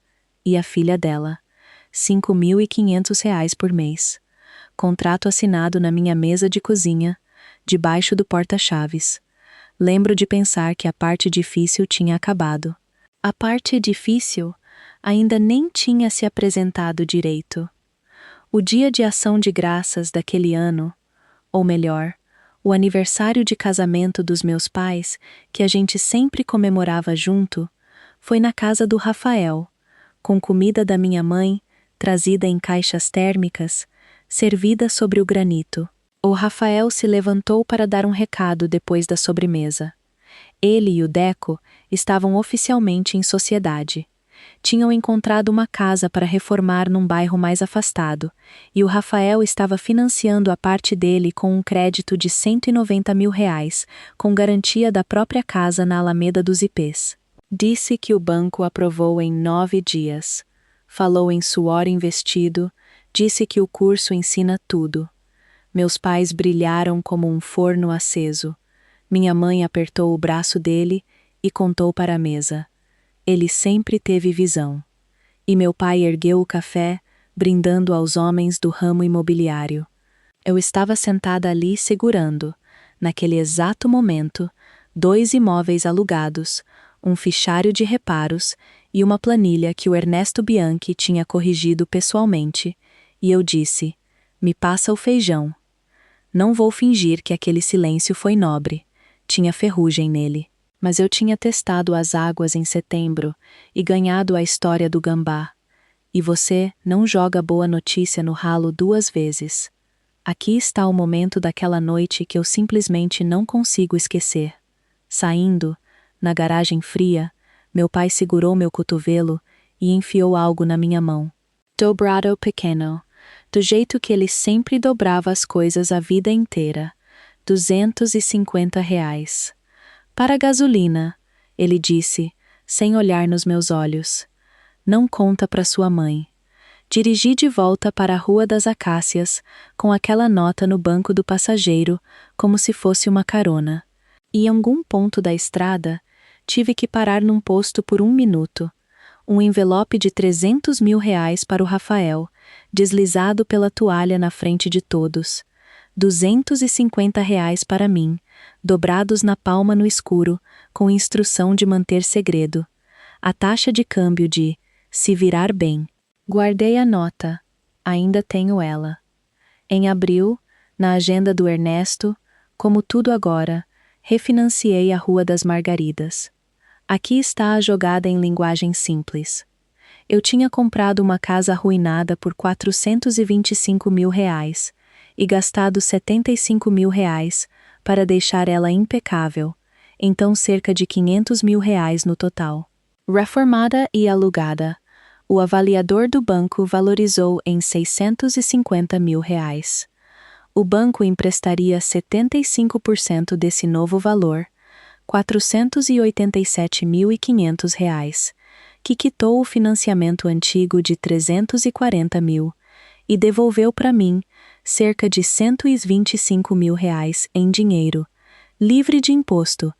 e a filha dela, R$ 5.500 por mês. Contrato assinado na minha mesa de cozinha, debaixo do porta-chaves. Lembro de pensar que a parte difícil tinha acabado. A parte difícil ainda nem tinha se apresentado direito. O dia de ação de graças daquele ano, ou melhor, o aniversário de casamento dos meus pais, que a gente sempre comemorava junto, foi na casa do Rafael, com comida da minha mãe, trazida em caixas térmicas, servida sobre o granito. O Rafael se levantou para dar um recado depois da sobremesa. Ele e o Deco estavam oficialmente em sociedade. Tinham encontrado uma casa para reformar num bairro mais afastado, e o Rafael estava financiando a parte dele com um crédito de R$ 190 mil, com garantia da própria casa na Alameda dos Ipês. Disse que o banco aprovou em 9 dias. Falou em suor investido, disse que o curso ensina tudo. Meus pais brilharam como um forno aceso. Minha mãe apertou o braço dele e contou para a mesa. Ele sempre teve visão. E meu pai ergueu o café, brindando aos homens do ramo imobiliário. Eu estava sentada ali segurando, naquele exato momento, 2 imóveis alugados, um fichário de reparos e uma planilha que o Ernesto Bianchi tinha corrigido pessoalmente, e eu disse, me passa o feijão. Não vou fingir que aquele silêncio foi nobre. Tinha ferrugem nele. Mas eu tinha testado as águas em setembro e ganhado a história do gambá. E você não joga boa notícia no ralo 2 vezes. Aqui está o momento daquela noite que eu simplesmente não consigo esquecer. Saindo, na garagem fria, meu pai segurou meu cotovelo e enfiou algo na minha mão. Dobrado pequeno, do jeito que ele sempre dobrava as coisas a vida inteira. R$ 250. Para a gasolina, ele disse, sem olhar nos meus olhos. Não conta para sua mãe. Dirigi de volta para a Rua das Acácias, com aquela nota no banco do passageiro, como se fosse uma carona. E em algum ponto da estrada, tive que parar num posto por 1 minuto. Um envelope de R$ 300 mil para o Rafael, deslizado pela toalha na frente de todos. R$ 250 para mim, dobrados na palma no escuro, com instrução de manter segredo. A taxa de câmbio de se virar bem. Guardei a nota. Ainda tenho ela. Em abril, na agenda do Ernesto, como tudo agora, refinanciei a Rua das Margaridas. Aqui está a jogada em linguagem simples. Eu tinha comprado uma casa arruinada por R$ 425 mil e gastado R$ 75 mil para deixar ela impecável, então cerca de R$ 500 mil no total. Reformada e alugada, o avaliador do banco valorizou em R$ 650 mil. O banco emprestaria 75% desse novo valor, R$ 487.500, que quitou o financiamento antigo de R$ 340 mil e devolveu para mim cerca de R$ 125 mil em dinheiro, livre de imposto,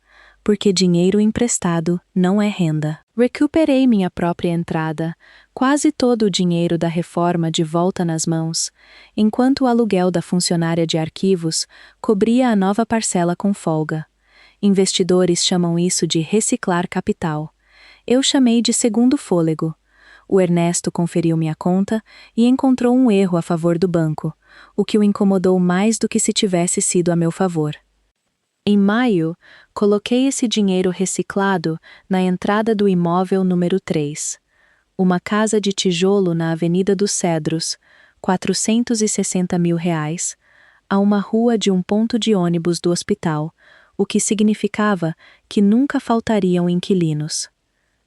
porque dinheiro emprestado não é renda. Recuperei minha própria entrada, quase todo o dinheiro da reforma de volta nas mãos, enquanto o aluguel da funcionária de arquivos cobria a nova parcela com folga. Investidores chamam isso de reciclar capital. Eu chamei de segundo fôlego. O Ernesto conferiu minha conta e encontrou um erro a favor do banco, o que o incomodou mais do que se tivesse sido a meu favor. Em maio, coloquei esse dinheiro reciclado na entrada do imóvel número 3. Uma casa de tijolo na Avenida dos Cedros, R$ 460 mil, a uma rua de um ponto de ônibus do hospital, o que significava que nunca faltariam inquilinos.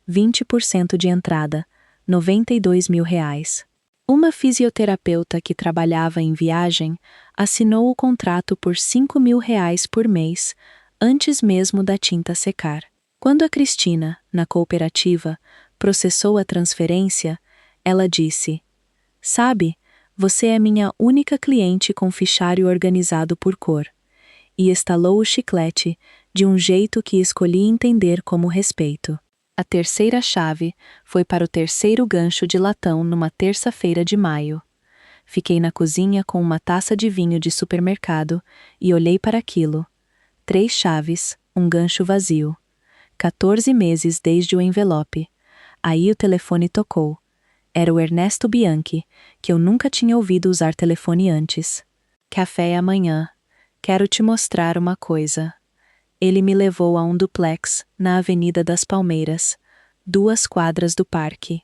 20% de entrada, R$ 92 mil. Uma fisioterapeuta que trabalhava em viagem assinou o contrato por R$ 5 mil por mês, antes mesmo da tinta secar. Quando a Cristina, na cooperativa, processou a transferência, ela disse: "Sabe, você é minha única cliente com fichário organizado por cor." E estalou o chiclete de um jeito que escolhi entender como respeito. A terceira chave foi para o terceiro gancho de latão numa terça-feira de maio. Fiquei na cozinha com uma taça de vinho de supermercado e olhei para aquilo. 3 chaves, um gancho vazio. 14 meses desde o envelope. Aí o telefone tocou. Era o Ernesto Bianchi, que eu nunca tinha ouvido usar telefone antes. "Café amanhã. Quero te mostrar uma coisa." Ele me levou a um duplex, na Avenida das Palmeiras, 2 quadras do parque.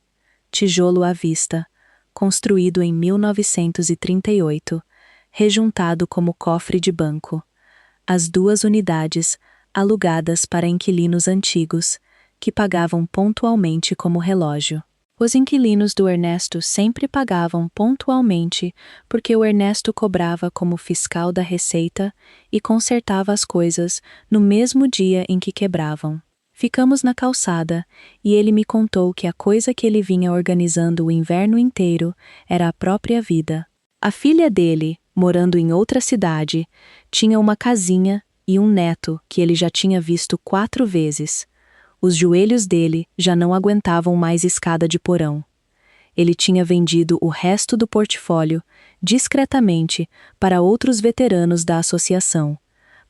Tijolo à vista, construído em 1938, rejuntado como cofre de banco. As 2 unidades, alugadas para inquilinos antigos, que pagavam pontualmente como relógio. Os inquilinos do Ernesto sempre pagavam pontualmente porque o Ernesto cobrava como fiscal da Receita e consertava as coisas no mesmo dia em que quebravam. Ficamos na calçada e ele me contou que a coisa que ele vinha organizando o inverno inteiro era a própria vida. A filha dele, morando em outra cidade, tinha uma casinha e um neto que ele já tinha visto 4 vezes. Os joelhos dele já não aguentavam mais escada de porão. Ele tinha vendido o resto do portfólio, discretamente, para outros veteranos da associação.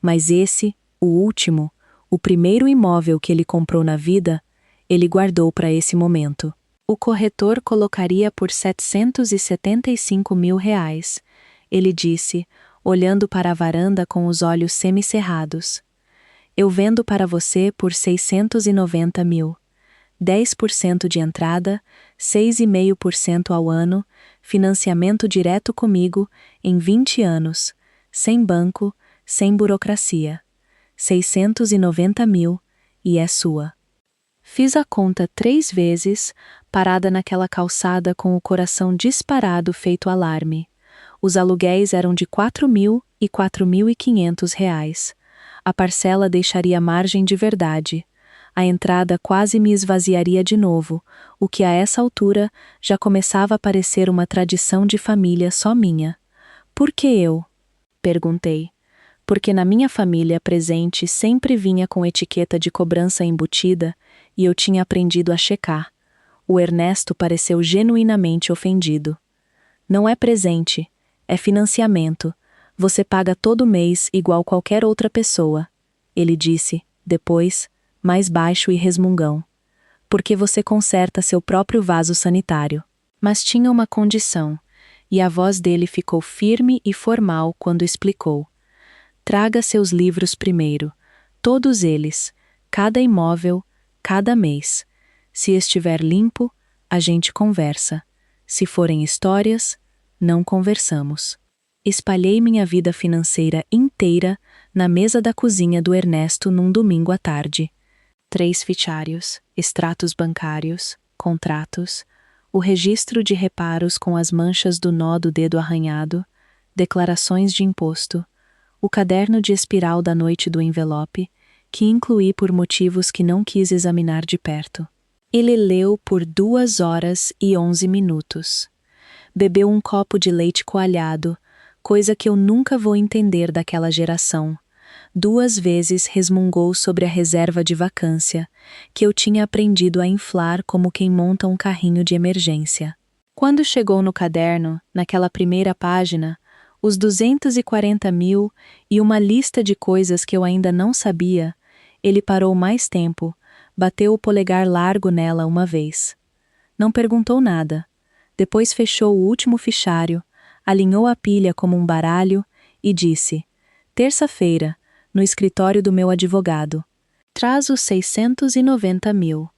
Mas esse, o último, o primeiro imóvel que ele comprou na vida, ele guardou para esse momento. O corretor colocaria por R$ 775 mil, ele disse, olhando para a varanda com os olhos semicerrados. "Eu vendo para você por 690 mil. 10% de entrada, 6,5% ao ano, financiamento direto comigo, em 20 anos, sem banco, sem burocracia. 690 mil, e é sua." Fiz a conta 3 vezes, parada naquela calçada com o coração disparado feito alarme. Os aluguéis eram de R$ 4.000 e R$ 4.500. A parcela deixaria margem de verdade. A entrada quase me esvaziaria de novo, o que a essa altura já começava a parecer uma tradição de família só minha. "Por que eu?" perguntei. Porque na minha família presente sempre vinha com etiqueta de cobrança embutida e eu tinha aprendido a checar. O Ernesto pareceu genuinamente ofendido. "Não é presente, é financiamento, Você paga todo mês igual qualquer outra pessoa, ele disse, depois, mais baixo e resmungão. Porque você conserta seu próprio vaso sanitário. Mas tinha uma condição, e a voz dele ficou firme e formal quando explicou. Traga seus livros primeiro, todos eles, cada imóvel, cada mês. Se estiver limpo, a gente conversa. Se forem histórias, não conversamos. Espalhei minha vida financeira inteira na mesa da cozinha do Ernesto num domingo à tarde. 3 fichários, extratos bancários, contratos, o registro de reparos com as manchas do nó do dedo arranhado, declarações de imposto, o caderno de espiral da noite do envelope, que incluí por motivos que não quis examinar de perto. Ele leu por 2 horas e 11 minutos. Bebeu um copo de leite coalhado, coisa que eu nunca vou entender daquela geração. 2 vezes resmungou sobre a reserva de vacância, que eu tinha aprendido a inflar como quem monta um carrinho de emergência. Quando chegou no caderno, naquela primeira página, os 240 mil e uma lista de coisas que eu ainda não sabia, ele parou mais tempo, bateu o polegar largo nela uma vez. Não perguntou nada. Depois fechou o último fichário, alinhou a pilha como um baralho e disse: terça-feira, no escritório do meu advogado. Traz os 690 mil.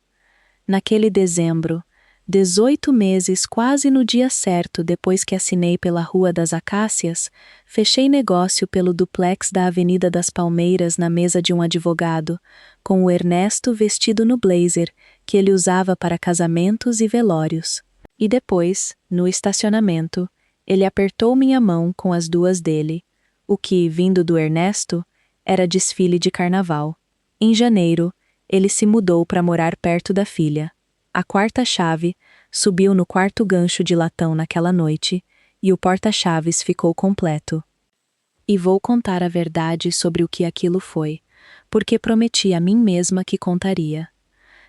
Naquele dezembro, 18 meses quase no dia certo depois que assinei pela Rua das Acácias, fechei negócio pelo duplex da Avenida das Palmeiras na mesa de um advogado, com o Ernesto vestido no blazer que ele usava para casamentos e velórios. E depois, no estacionamento, ele apertou minha mão com as 2 dele, o que, vindo do Ernesto, era desfile de carnaval. Em janeiro, ele se mudou para morar perto da filha. A 4ª chave subiu no 4º gancho de latão naquela noite e o porta-chaves ficou completo. E vou contar a verdade sobre o que aquilo foi, porque prometi a mim mesma que contaria.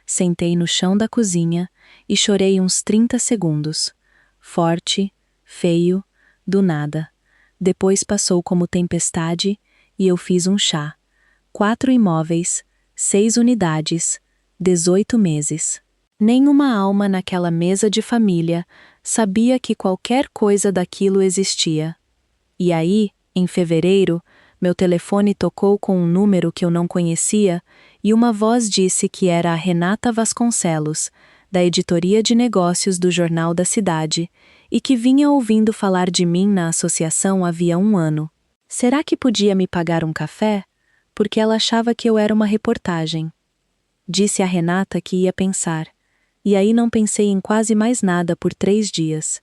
Sentei no chão da cozinha e chorei uns 30 segundos. Forte, feio, do nada. Depois passou como tempestade e eu fiz um chá. 4 imóveis, 6 unidades, 18 meses. Nenhuma alma naquela mesa de família sabia que qualquer coisa daquilo existia. E aí, em fevereiro, meu telefone tocou com um número que eu não conhecia e uma voz disse que era a Renata Vasconcelos, da editoria de negócios do Jornal da Cidade, e que vinha ouvindo falar de mim na associação havia 1 ano. Será que podia me pagar um café? Porque ela achava que eu era uma reportagem. Disse a Renata que ia pensar. E aí não pensei em quase mais nada por 3 dias.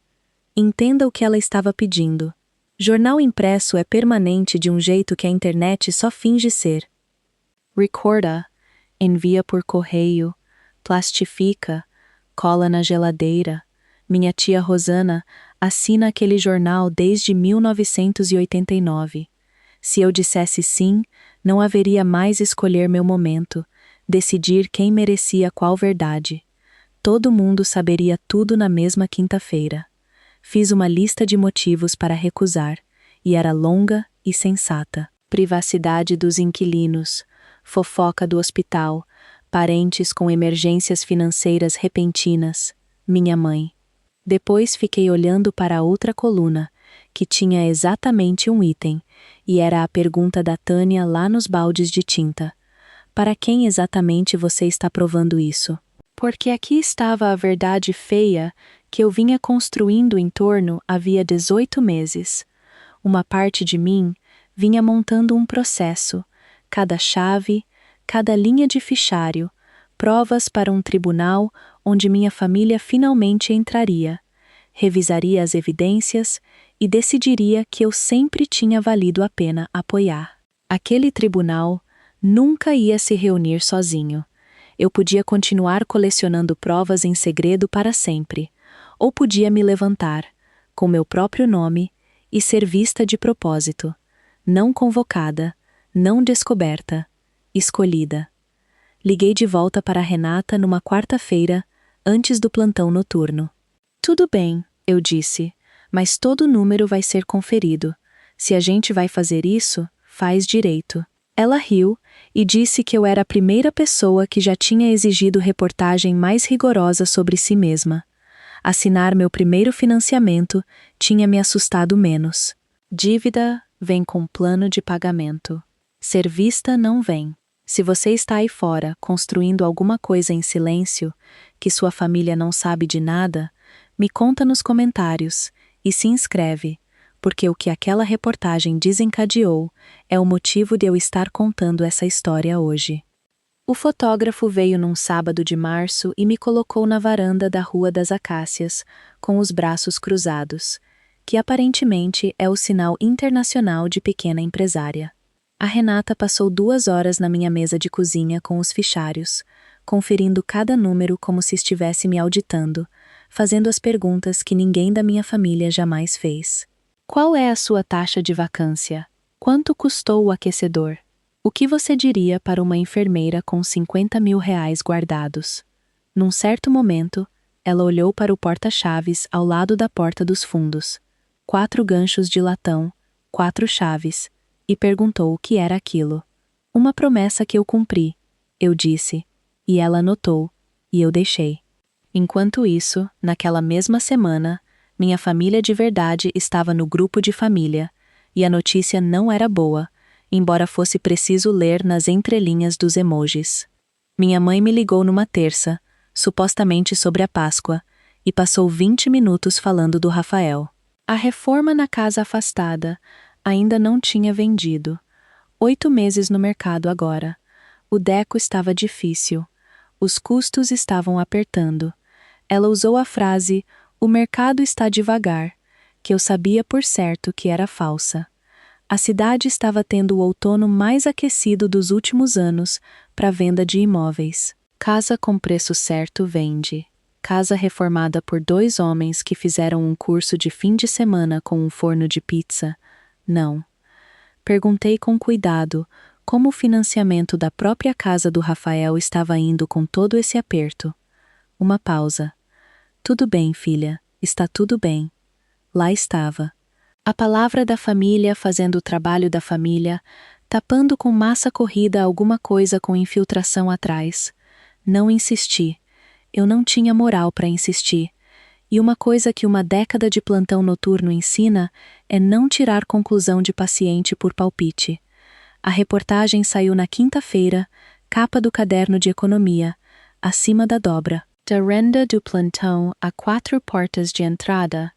Entenda o que ela estava pedindo. Jornal impresso é permanente de um jeito que a internet só finge ser. Recorda, envia por correio, plastifica, cola na geladeira. Minha tia Rosana assina aquele jornal desde 1989. Se eu dissesse sim, não haveria mais escolher meu momento, decidir quem merecia qual verdade. Todo mundo saberia tudo na mesma quinta-feira. Fiz uma lista de motivos para recusar, e era longa e sensata. Privacidade dos inquilinos, fofoca do hospital, parentes com emergências financeiras repentinas, minha mãe. Depois fiquei olhando para a outra coluna, que tinha exatamente um item, e era a pergunta da Tânia lá nos baldes de tinta. Para quem exatamente você está provando isso? Porque aqui estava a verdade feia que eu vinha construindo em torno havia 18 meses. Uma parte de mim vinha montando um processo, cada chave, cada linha de fichário, provas para um tribunal onde minha família finalmente entraria, revisaria as evidências e decidiria que eu sempre tinha valido a pena apoiar. Aquele tribunal nunca ia se reunir sozinho. Eu podia continuar colecionando provas em segredo para sempre, ou podia me levantar, com meu próprio nome, e ser vista de propósito, não convocada, não descoberta, escolhida. Liguei de volta para a Renata numa 4ª-feira, antes do plantão noturno. Tudo bem, eu disse, mas todo número vai ser conferido. Se a gente vai fazer isso, faz direito. Ela riu e disse que eu era a primeira pessoa que já tinha exigido reportagem mais rigorosa sobre si mesma. Assinar meu primeiro financiamento tinha me assustado menos. Dívida vem com plano de pagamento. Ser vista não vem. Se você está aí fora construindo alguma coisa em silêncio, que sua família não sabe de nada, me conta nos comentários e se inscreve, porque o que aquela reportagem desencadeou é o motivo de eu estar contando essa história hoje. O fotógrafo veio num sábado de março e me colocou na varanda da Rua das Acácias, com os braços cruzados, que aparentemente é o sinal internacional de pequena empresária. A Renata passou 2 horas na minha mesa de cozinha com os fichários, conferindo cada número como se estivesse me auditando, fazendo as perguntas que ninguém da minha família jamais fez. Qual é a sua taxa de vacância? Quanto custou o aquecedor? O que você diria para uma enfermeira com 50 mil reais guardados? Num certo momento, ela olhou para o porta-chaves ao lado da porta dos fundos. 4 ganchos de latão, 4 chaves, e perguntou o que era aquilo. Uma promessa que eu cumpri, eu disse, e ela anotou, e eu deixei. Enquanto isso, naquela mesma semana, minha família de verdade estava no grupo de família, e a notícia não era boa, embora fosse preciso ler nas entrelinhas dos emojis. Minha mãe me ligou numa terça, supostamente sobre a Páscoa, e passou 20 minutos falando do Rafael. A reforma na casa afastada ainda não tinha vendido. 8 meses no mercado agora. O deco estava difícil. Os custos estavam apertando. Ela usou a frase, "O mercado está devagar", que eu sabia por certo que era falsa. A cidade estava tendo o outono mais aquecido dos últimos anos para venda de imóveis. Casa com preço certo vende. Casa reformada por 2 homens que fizeram um curso de fim de semana com um forno de pizza. Não. Perguntei com cuidado como o financiamento da própria casa do Rafael estava indo com todo esse aperto. Uma pausa. Tudo bem, filha. Está tudo bem. Lá estava. A palavra da família fazendo o trabalho da família, tapando com massa corrida alguma coisa com infiltração atrás. Não insisti. Eu não tinha moral para insistir. E uma coisa que uma década de plantão noturno ensina é não tirar conclusão de paciente por palpite. A reportagem saiu na quinta-feira, capa do caderno de economia, acima da dobra. Da renda do plantão a 4 portas de entrada,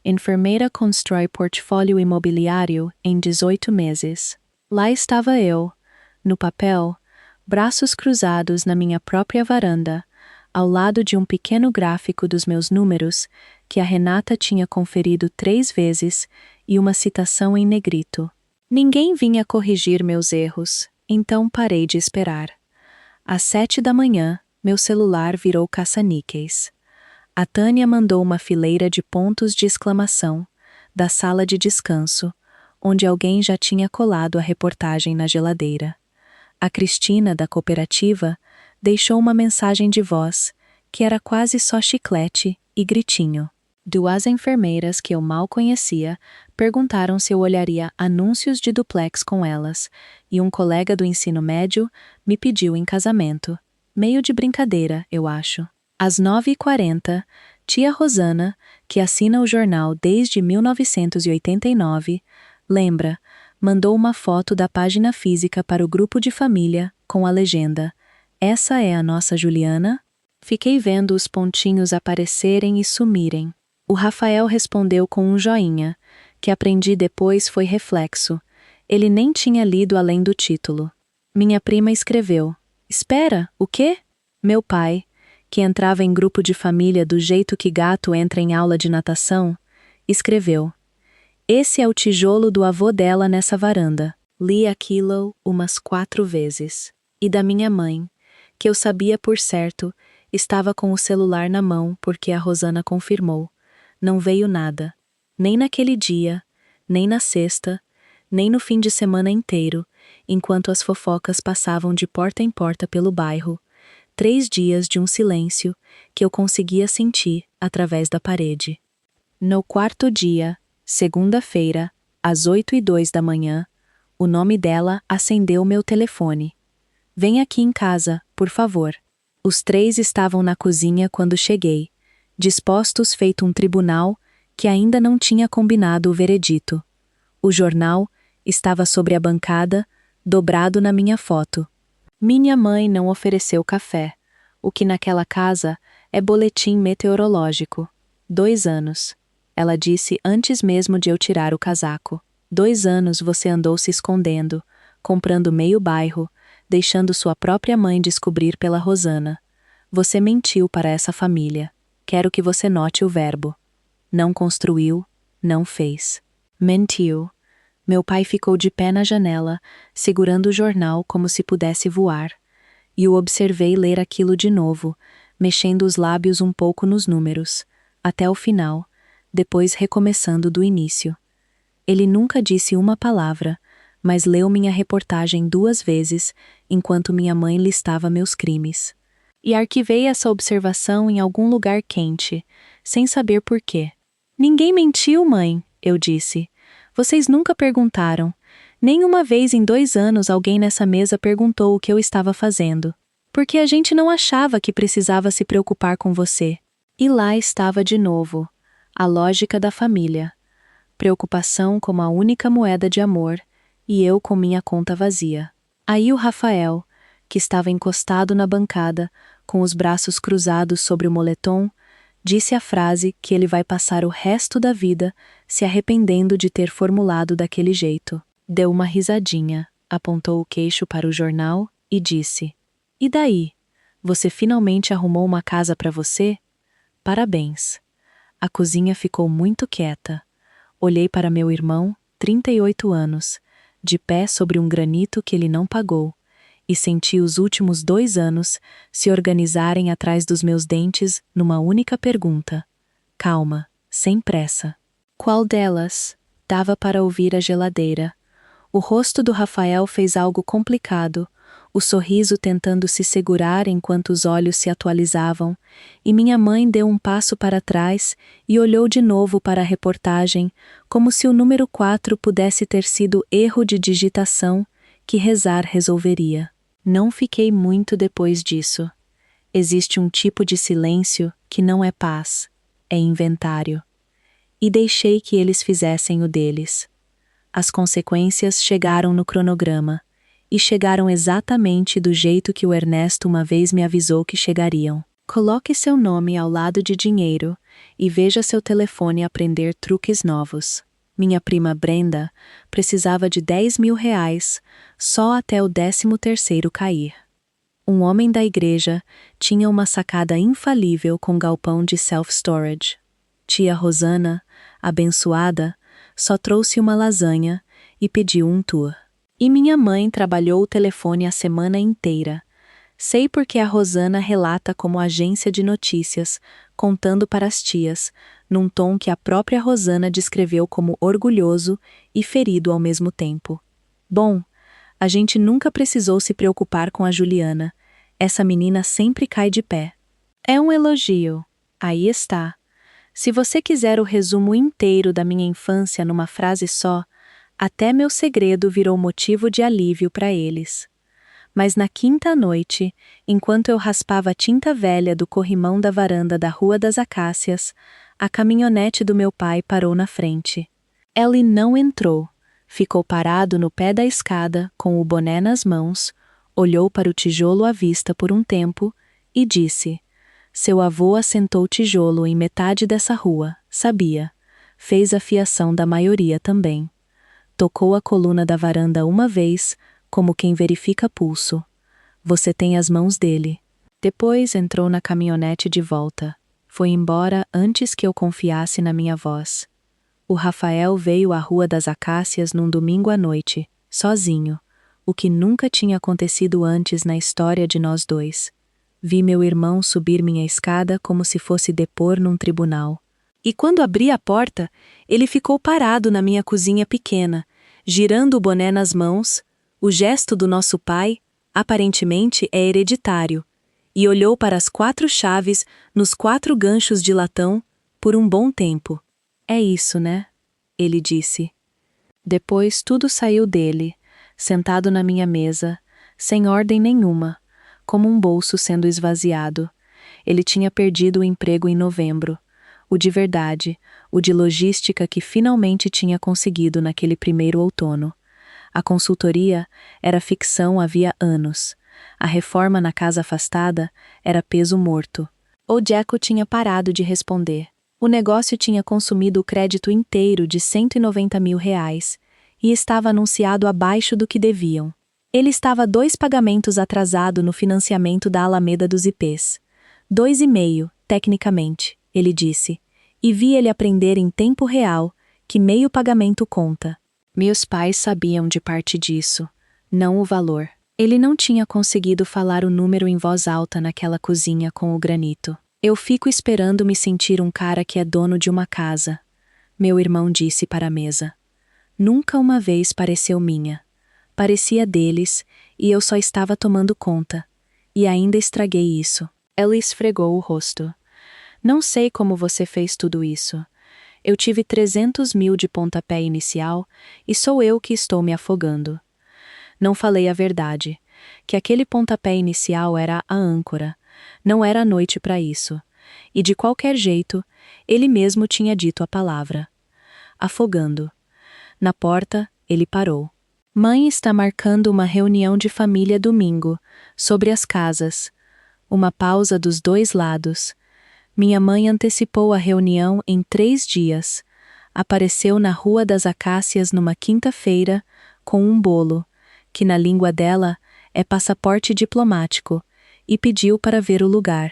enfermeira constrói portfólio imobiliário em 18 meses. Lá estava eu, no papel, braços cruzados na minha própria varanda, ao lado de um pequeno gráfico dos meus números, que a Renata tinha conferido 3 vezes, e uma citação em negrito. Ninguém vinha corrigir meus erros, então parei de esperar. Às 7 da manhã, meu celular virou caça-níqueis. A Tânia mandou uma fileira de pontos de exclamação, da sala de descanso, onde alguém já tinha colado a reportagem na geladeira. A Cristina, da cooperativa, deixou uma mensagem de voz, que era quase só chiclete e gritinho. 2 enfermeiras que eu mal conhecia perguntaram se eu olharia anúncios de duplex com elas, e um colega do ensino médio me pediu em casamento. Meio de brincadeira, eu acho. Às 9h40, tia Rosana, que assina o jornal desde 1989, lembra, mandou uma foto da página física para o grupo de família, com a legenda: "Essa é a nossa Juliana?" Fiquei vendo os pontinhos aparecerem e sumirem. O Rafael respondeu com um joinha, que aprendi depois foi reflexo. Ele nem tinha lido além do título. Minha prima escreveu: "Espera, o quê?" Meu pai, que entrava em grupo de família do jeito que gato entra em aula de natação, escreveu: "Esse é o tijolo do avô dela nessa varanda." Li aquilo umas 4 vezes. E da minha mãe, que eu sabia por certo, estava com o celular na mão porque a Rosana confirmou. Não veio nada. Nem naquele dia, nem na sexta, nem no fim de semana inteiro, enquanto as fofocas passavam de porta em porta pelo bairro. 3 dias de um silêncio que eu conseguia sentir através da parede. No 4º dia, segunda-feira, Às 8:02 da manhã, o nome dela acendeu meu telefone. Vem aqui em casa, por favor. Os três estavam na cozinha quando cheguei, dispostos feito um tribunal que ainda não tinha combinado o veredito. O jornal estava sobre a bancada, dobrado na minha foto. Minha mãe não ofereceu café, o que naquela casa é boletim meteorológico. 2 anos. Ela disse antes mesmo de eu tirar o casaco. 2 anos você andou se escondendo, comprando meio bairro, deixando sua própria mãe descobrir pela Rosana. Você mentiu para essa família. Quero que você note o verbo. Não construiu, não fez. Mentiu. Meu pai ficou de pé na janela, segurando o jornal como se pudesse voar. E o observei ler aquilo de novo, mexendo os lábios um pouco nos números, até o final, depois recomeçando do início. Ele nunca disse uma palavra, mas leu minha reportagem 2 vezes, enquanto minha mãe listava meus crimes. E arquivei essa observação em algum lugar quente, sem saber por quê. Ninguém mentiu, mãe, eu disse. Vocês nunca perguntaram. Nem uma vez em 2 anos alguém nessa mesa perguntou o que eu estava fazendo. Porque a gente não achava que precisava se preocupar com você. E lá estava de novo. A lógica da família. Preocupação como a única moeda de amor, e eu com minha conta vazia. Aí o Rafael, que estava encostado na bancada, com os braços cruzados sobre o moletom, disse a frase que ele vai passar o resto da vida se arrependendo de ter formulado daquele jeito. Deu uma risadinha, apontou o queixo para o jornal e disse: E daí? Você finalmente arrumou uma casa para você? Parabéns. A cozinha ficou muito quieta. Olhei para meu irmão, 38 anos, de pé sobre um granito que ele não pagou, e senti os últimos 2 anos se organizarem atrás dos meus dentes numa única pergunta. Calma, sem pressa. Qual delas? Dava para ouvir a geladeira. O rosto do Rafael fez algo complicado, o sorriso tentando se segurar enquanto os olhos se atualizavam, e minha mãe deu um passo para trás e olhou de novo para a reportagem, como se o número 4 pudesse ter sido erro de digitação que rezar resolveria. Não fiquei muito depois disso. Existe um tipo de silêncio que não é paz, é inventário. E deixei que eles fizessem o deles. As consequências chegaram no cronograma, e chegaram exatamente do jeito que o Ernesto uma vez me avisou que chegariam. Coloque seu nome ao lado de dinheiro e veja seu telefone aprender truques novos. Minha prima Brenda precisava de 10 mil reais só até o 13º cair. Um homem da igreja tinha uma sacada infalível com galpão de self-storage. Tia Rosana, abençoada, só trouxe uma lasanha e pediu um tour. E minha mãe trabalhou o telefone a semana inteira. Sei porque a Rosana relata como agência de notícias, contando para as tias, num tom que a própria Rosana descreveu como orgulhoso e ferido ao mesmo tempo. Bom, a gente nunca precisou se preocupar com a Juliana. Essa menina sempre cai de pé. É um elogio. Aí está. Se você quiser o resumo inteiro da minha infância numa frase só, até meu segredo virou motivo de alívio para eles. Mas na quinta noite, enquanto eu raspava a tinta velha do corrimão da varanda da Rua das Acácias, a caminhonete do meu pai parou na frente. Ellie não entrou, ficou parado no pé da escada com o boné nas mãos, olhou para o tijolo à vista por um tempo e disse: Seu avô assentou tijolo em metade dessa rua, sabia. Fez a fiação da maioria também. Tocou a coluna da varanda uma vez, como quem verifica pulso. Você tem as mãos dele. Depois entrou na caminhonete de volta. Foi embora antes que eu confiasse na minha voz. O Rafael veio à Rua das Acácias num domingo à noite, sozinho, o que nunca tinha acontecido antes na história de nós dois. Vi meu irmão subir minha escada como se fosse depor num tribunal. E quando abri a porta, ele ficou parado na minha cozinha pequena, girando o boné nas mãos. O gesto do nosso pai, aparentemente, é hereditário, e olhou para as 4 chaves nos 4 ganchos de latão por um bom tempo. É isso, né? Ele disse. Depois tudo saiu dele, sentado na minha mesa, sem ordem nenhuma, como um bolso sendo esvaziado. Ele tinha perdido o emprego em novembro, o de verdade, o de logística que finalmente tinha conseguido naquele primeiro outono. A consultoria era ficção havia anos. A reforma na casa afastada era peso morto. O Jacko tinha parado de responder. O negócio tinha consumido o crédito inteiro de R$ 190 mil e estava anunciado abaixo do que deviam. Ele estava 2 pagamentos atrasado no financiamento da Alameda dos IPs. 2,5, tecnicamente, ele disse, e vi ele aprender em tempo real que meio pagamento conta. Meus pais sabiam de parte disso, não o valor. Ele não tinha conseguido falar o número em voz alta naquela cozinha com o granito. Eu fico esperando me sentir um cara que é dono de uma casa, meu irmão disse para a mesa. Nunca uma vez pareceu minha. Parecia deles, e eu só estava tomando conta. E ainda estraguei isso. Ela esfregou o rosto. Não sei como você fez tudo isso. Eu tive 300 mil de pontapé inicial e sou eu que estou me afogando. Não falei a verdade, que aquele pontapé inicial era a âncora, não era a noite para isso. E de qualquer jeito, ele mesmo tinha dito a palavra. Afogando. Na porta, ele parou. Mãe está marcando uma reunião de família domingo, sobre as casas. Uma pausa dos dois lados. Minha mãe antecipou a reunião em 3 dias. Apareceu na Rua das Acácias numa quinta-feira, com um bolo, que na língua dela é passaporte diplomático, e pediu para ver o lugar.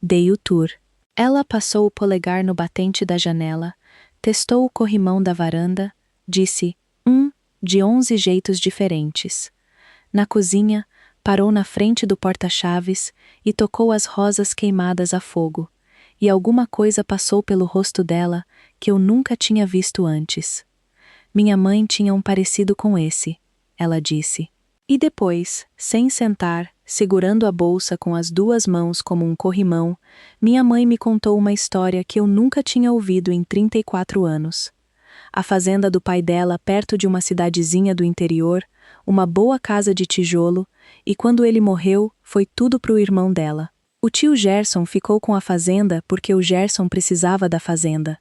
Dei o tour. Ela passou o polegar no batente da janela, testou o corrimão da varanda, disse, de 11 jeitos diferentes. Na cozinha, parou na frente do porta-chaves e tocou as rosas queimadas a fogo, e alguma coisa passou pelo rosto dela que eu nunca tinha visto antes. Minha mãe tinha um parecido com esse, ela disse. E depois, sem sentar, segurando a bolsa com as 2 mãos como um corrimão, minha mãe me contou uma história que eu nunca tinha ouvido em 34 anos. A fazenda do pai dela perto de uma cidadezinha do interior, uma boa casa de tijolo, e quando ele morreu, foi tudo pro irmão dela. O tio Gerson ficou com a fazenda porque o Gerson precisava da fazenda.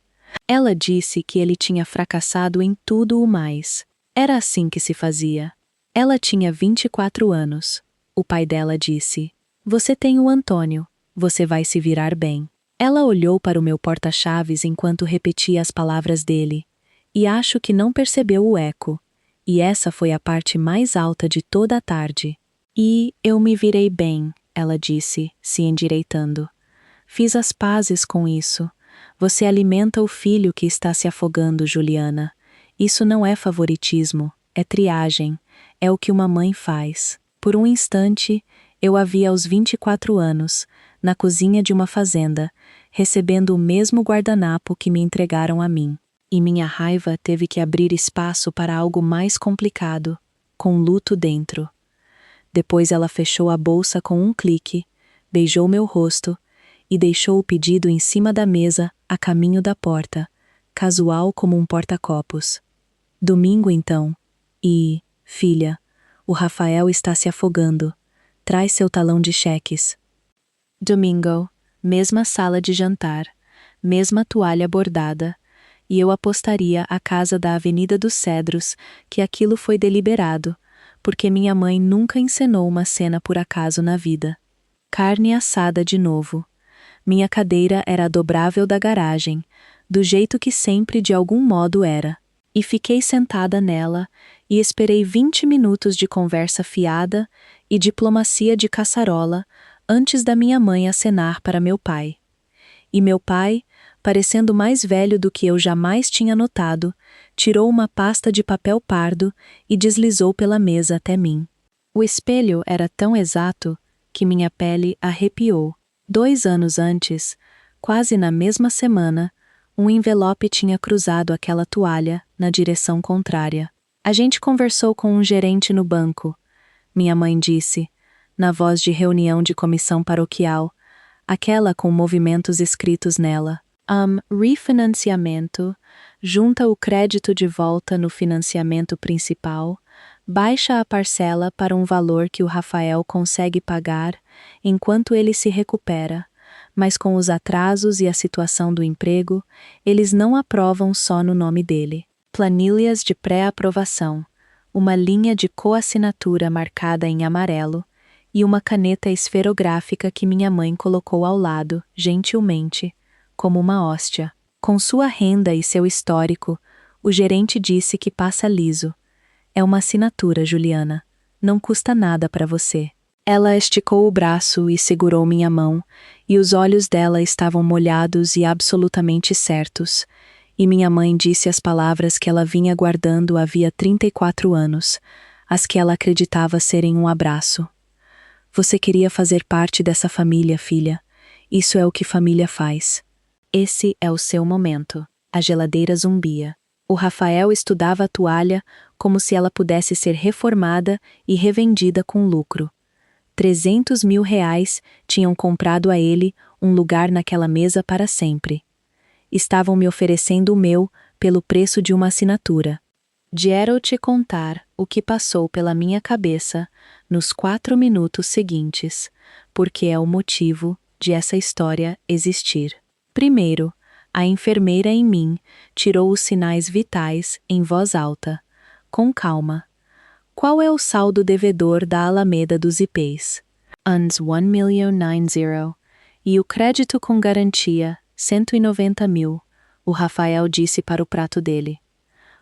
Ela disse que ele tinha fracassado em tudo o mais. Era assim que se fazia. Ela tinha 24 anos. O pai dela disse, você tem o Antônio, você vai se virar bem. Ela olhou para o meu porta-chaves enquanto repetia as palavras dele. E acho que não percebeu o eco. E essa foi a parte mais alta de toda a tarde. E eu me virei bem, ela disse, se endireitando. Fiz as pazes com isso. Você alimenta o filho que está se afogando, Juliana. Isso não é favoritismo, é triagem. É o que uma mãe faz. Por um instante, eu a vi aos 24 anos, na cozinha de uma fazenda, recebendo o mesmo guardanapo que me entregaram a mim. E minha raiva teve que abrir espaço para algo mais complicado, com luto dentro. Depois ela fechou a bolsa com um clique, beijou meu rosto e deixou o pedido em cima da mesa a caminho da porta, casual como um porta-copos. Domingo então. E, filha, o Rafael está se afogando. Traz seu talão de cheques. Domingo, mesma sala de jantar, mesma toalha bordada, e eu apostaria à casa da Avenida dos Cedros que aquilo foi deliberado, porque minha mãe nunca encenou uma cena por acaso na vida. Carne assada de novo. Minha cadeira era a dobrável da garagem, do jeito que sempre de algum modo era, e fiquei sentada nela e esperei 20 minutos de conversa fiada e diplomacia de caçarola antes da minha mãe acenar para meu pai. E meu pai, parecendo mais velho do que eu jamais tinha notado, tirou uma pasta de papel pardo e deslizou pela mesa até mim. O espelho era tão exato que minha pele arrepiou. 2 anos antes, quase na mesma semana, um envelope tinha cruzado aquela toalha na direção contrária. A gente conversou com um gerente no banco, minha mãe disse, na voz de reunião de comissão paroquial, aquela com movimentos escritos nela. Refinanciamento, junta o crédito de volta no financiamento principal, baixa a parcela para um valor que o Rafael consegue pagar enquanto ele se recupera, mas com os atrasos e a situação do emprego, eles não aprovam só no nome dele. Planilhas de pré-aprovação, uma linha de coassinatura marcada em amarelo e uma caneta esferográfica que minha mãe colocou ao lado, gentilmente, como uma hóstia. Com sua renda e seu histórico, o gerente disse que passa liso. É uma assinatura, Juliana. Não custa nada para você. Ela esticou o braço e segurou minha mão, e os olhos dela estavam molhados e absolutamente certos. E minha mãe disse as palavras que ela vinha guardando havia 34 anos, as que ela acreditava serem um abraço. Você queria fazer parte dessa família, filha. Isso é o que família faz. Esse é o seu momento. A geladeira zumbia. O Rafael estudava a toalha como se ela pudesse ser reformada e revendida com lucro. 300 mil reais tinham comprado a ele um lugar naquela mesa para sempre. Estavam me oferecendo o meu pelo preço de uma assinatura. Quero te contar o que passou pela minha cabeça nos 4 minutos seguintes, porque é o motivo de essa história existir. Primeiro, a enfermeira em mim tirou os sinais vitais em voz alta, com calma. Qual é o saldo devedor da Alameda dos IPs? Uns 1.090.000. E o crédito com garantia, 190 mil, o Rafael disse para o prato dele.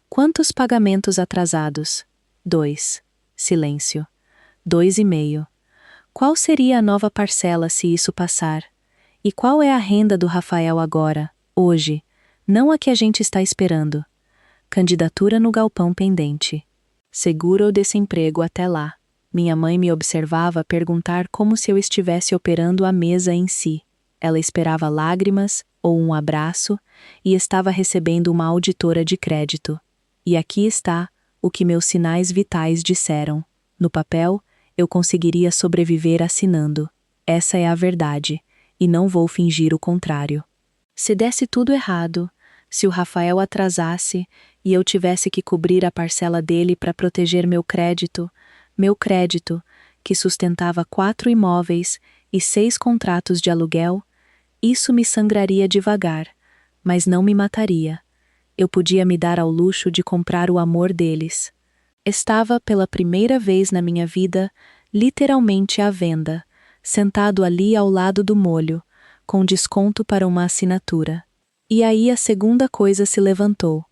Quantos pagamentos atrasados? 2. Silêncio. 2,5. Qual seria a nova parcela se isso passar? E qual é a renda do Rafael agora, hoje, não a que a gente está esperando? Candidatura no galpão pendente. Seguro ou desemprego até lá. Minha mãe me observava perguntar como se eu estivesse operando a mesa em si. Ela esperava lágrimas ou um abraço e estava recebendo uma auditora de crédito. E aqui está o que meus sinais vitais disseram. No papel, eu conseguiria sobreviver assinando. Essa é a verdade. E não vou fingir o contrário. Se desse tudo errado, se o Rafael atrasasse e eu tivesse que cobrir a parcela dele para proteger meu crédito, que sustentava 4 imóveis e 6 contratos de aluguel, isso me sangraria devagar, mas não me mataria. Eu podia me dar ao luxo de comprar o amor deles. Estava pela primeira vez na minha vida, literalmente à venda, sentado ali ao lado do molho, com desconto para uma assinatura. E aí a segunda coisa se levantou,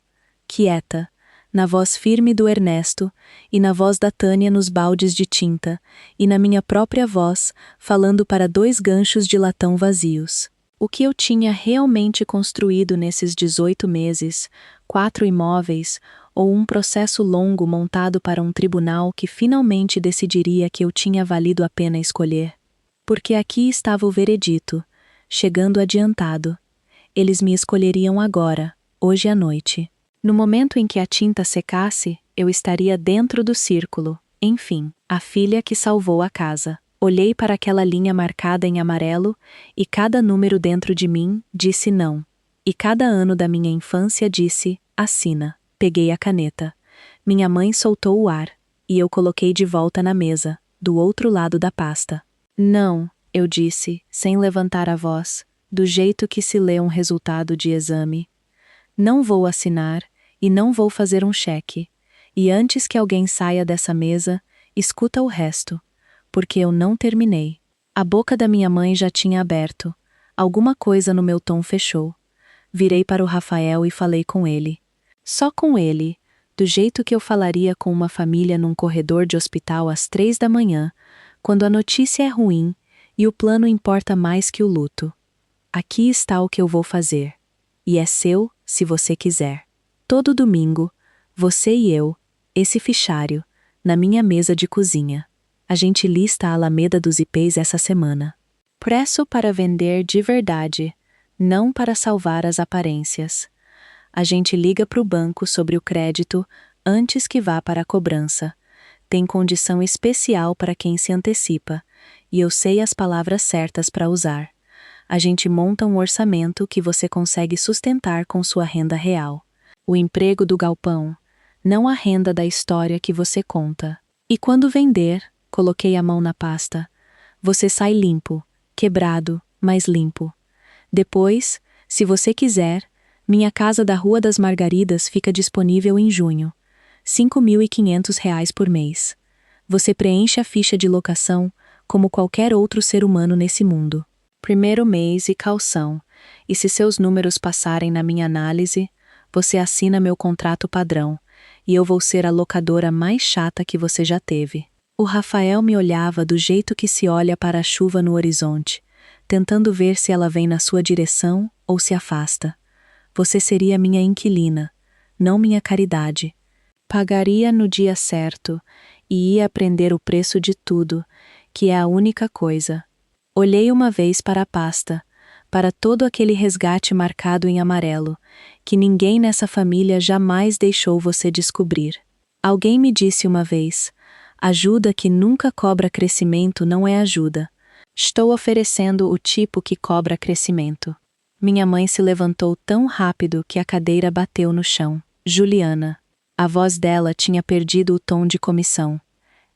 quieta, na voz firme do Ernesto, e na voz da Tânia nos baldes de tinta, e na minha própria voz, falando para 2 ganchos de latão vazios. O que eu tinha realmente construído nesses 18 meses, 4 imóveis, ou um processo longo montado para um tribunal que finalmente decidiria que eu tinha valido a pena escolher. Porque aqui estava o veredito, chegando adiantado. Eles me escolheriam agora, hoje à noite. No momento em que a tinta secasse, eu estaria dentro do círculo. Enfim, a filha que salvou a casa. Olhei para aquela linha marcada em amarelo e cada número dentro de mim disse não. E cada ano da minha infância disse, assina. Peguei a caneta. Minha mãe soltou o ar e eu coloquei de volta na mesa, do outro lado da pasta. Não, eu disse, sem levantar a voz, do jeito que se lê um resultado de exame. Não vou assinar e não vou fazer um cheque. E antes que alguém saia dessa mesa, escuta o resto, porque eu não terminei. A boca da minha mãe já tinha aberto. Alguma coisa no meu tom fechou. Virei para o Rafael e falei com ele. Só com ele, do jeito que eu falaria com uma família num corredor de hospital às 3 da manhã, quando a notícia é ruim e o plano importa mais que o luto. Aqui está o que eu vou fazer. E é seu, se você quiser. Todo domingo, você e eu, esse fichário, na minha mesa de cozinha. A gente lista a Alameda dos IPs essa semana. Preço para vender de verdade, não para salvar as aparências. A gente liga para o banco sobre o crédito antes que vá para a cobrança. Tem condição especial para quem se antecipa, e eu sei as palavras certas para usar. A gente monta um orçamento que você consegue sustentar com sua renda real. O emprego do galpão, não a renda da história que você conta. E quando vender, coloquei a mão na pasta, você sai limpo, quebrado, mas limpo. Depois, se você quiser, minha casa da Rua das Margaridas fica disponível em junho. R$ 5.500 por mês. Você preenche a ficha de locação como qualquer outro ser humano nesse mundo. Primeiro mês e caução. E se seus números passarem na minha análise, você assina meu contrato padrão, e eu vou ser a locadora mais chata que você já teve. O Rafael me olhava do jeito que se olha para a chuva no horizonte, tentando ver se ela vem na sua direção ou se afasta. Você seria minha inquilina, não minha caridade. Pagaria no dia certo e ia aprender o preço de tudo, que é a única coisa. Olhei uma vez para a pasta, para todo aquele resgate marcado em amarelo, que ninguém nessa família jamais deixou você descobrir. Alguém me disse uma vez: ajuda que nunca cobra crescimento não é ajuda. Estou oferecendo o tipo que cobra crescimento. Minha mãe se levantou tão rápido que a cadeira bateu no chão. Juliana. A voz dela tinha perdido o tom de comissão.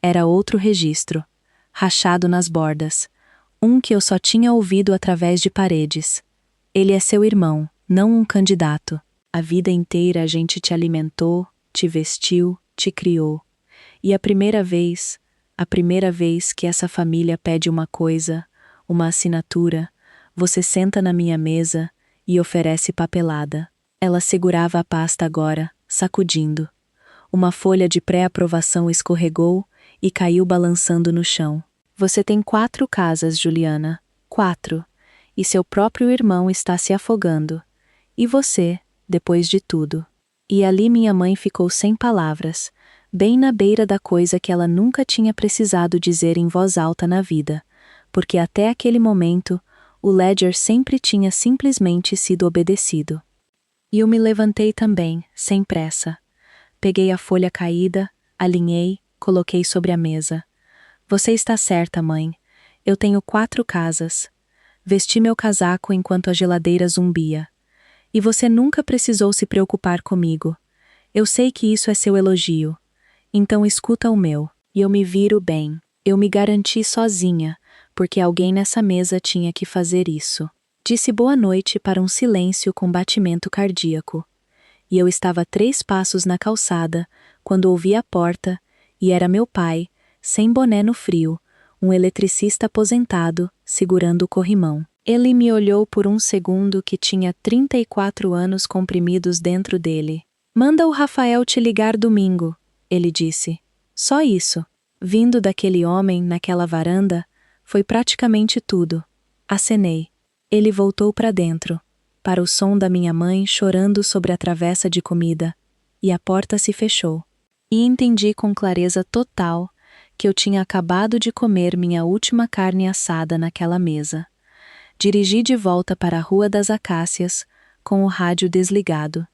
Era outro registro, rachado nas bordas. Um que eu só tinha ouvido através de paredes. Ele é seu irmão, não um candidato. A vida inteira a gente te alimentou, te vestiu, te criou. E a primeira vez que essa família pede uma coisa, uma assinatura, você senta na minha mesa e oferece papelada. Ela segurava a pasta agora, sacudindo. Uma folha de pré-aprovação escorregou e caiu balançando no chão. Você tem 4 casas, Juliana. 4. E seu próprio irmão está se afogando. E você, depois de tudo. E ali minha mãe ficou sem palavras, bem na beira da coisa que ela nunca tinha precisado dizer em voz alta na vida, porque até aquele momento, o ledger sempre tinha simplesmente sido obedecido. E eu me levantei também, sem pressa. Peguei a folha caída, alinhei, coloquei sobre a mesa. Você está certa, mãe. Eu tenho 4 casas. Vesti meu casaco enquanto a geladeira zumbia. E você nunca precisou se preocupar comigo. Eu sei que isso é seu elogio. Então escuta o meu. E eu me viro bem. Eu me garanti sozinha, porque alguém nessa mesa tinha que fazer isso. Disse boa noite para um silêncio com batimento cardíaco. E eu estava 3 passos na calçada, quando ouvi a porta, e era meu pai, sem boné no frio, um eletricista aposentado, segurando o corrimão. Ele me olhou por um segundo que tinha 34 anos comprimidos dentro dele. Manda o Rafael te ligar domingo, ele disse. Só isso. Vindo daquele homem, naquela varanda, foi praticamente tudo. Acenei. Ele voltou para dentro, para o som da minha mãe chorando sobre a travessa de comida, e a porta se fechou. E entendi com clareza total que eu tinha acabado de comer minha última carne assada naquela mesa. Dirigi de volta para a Rua das Acácias, com o rádio desligado.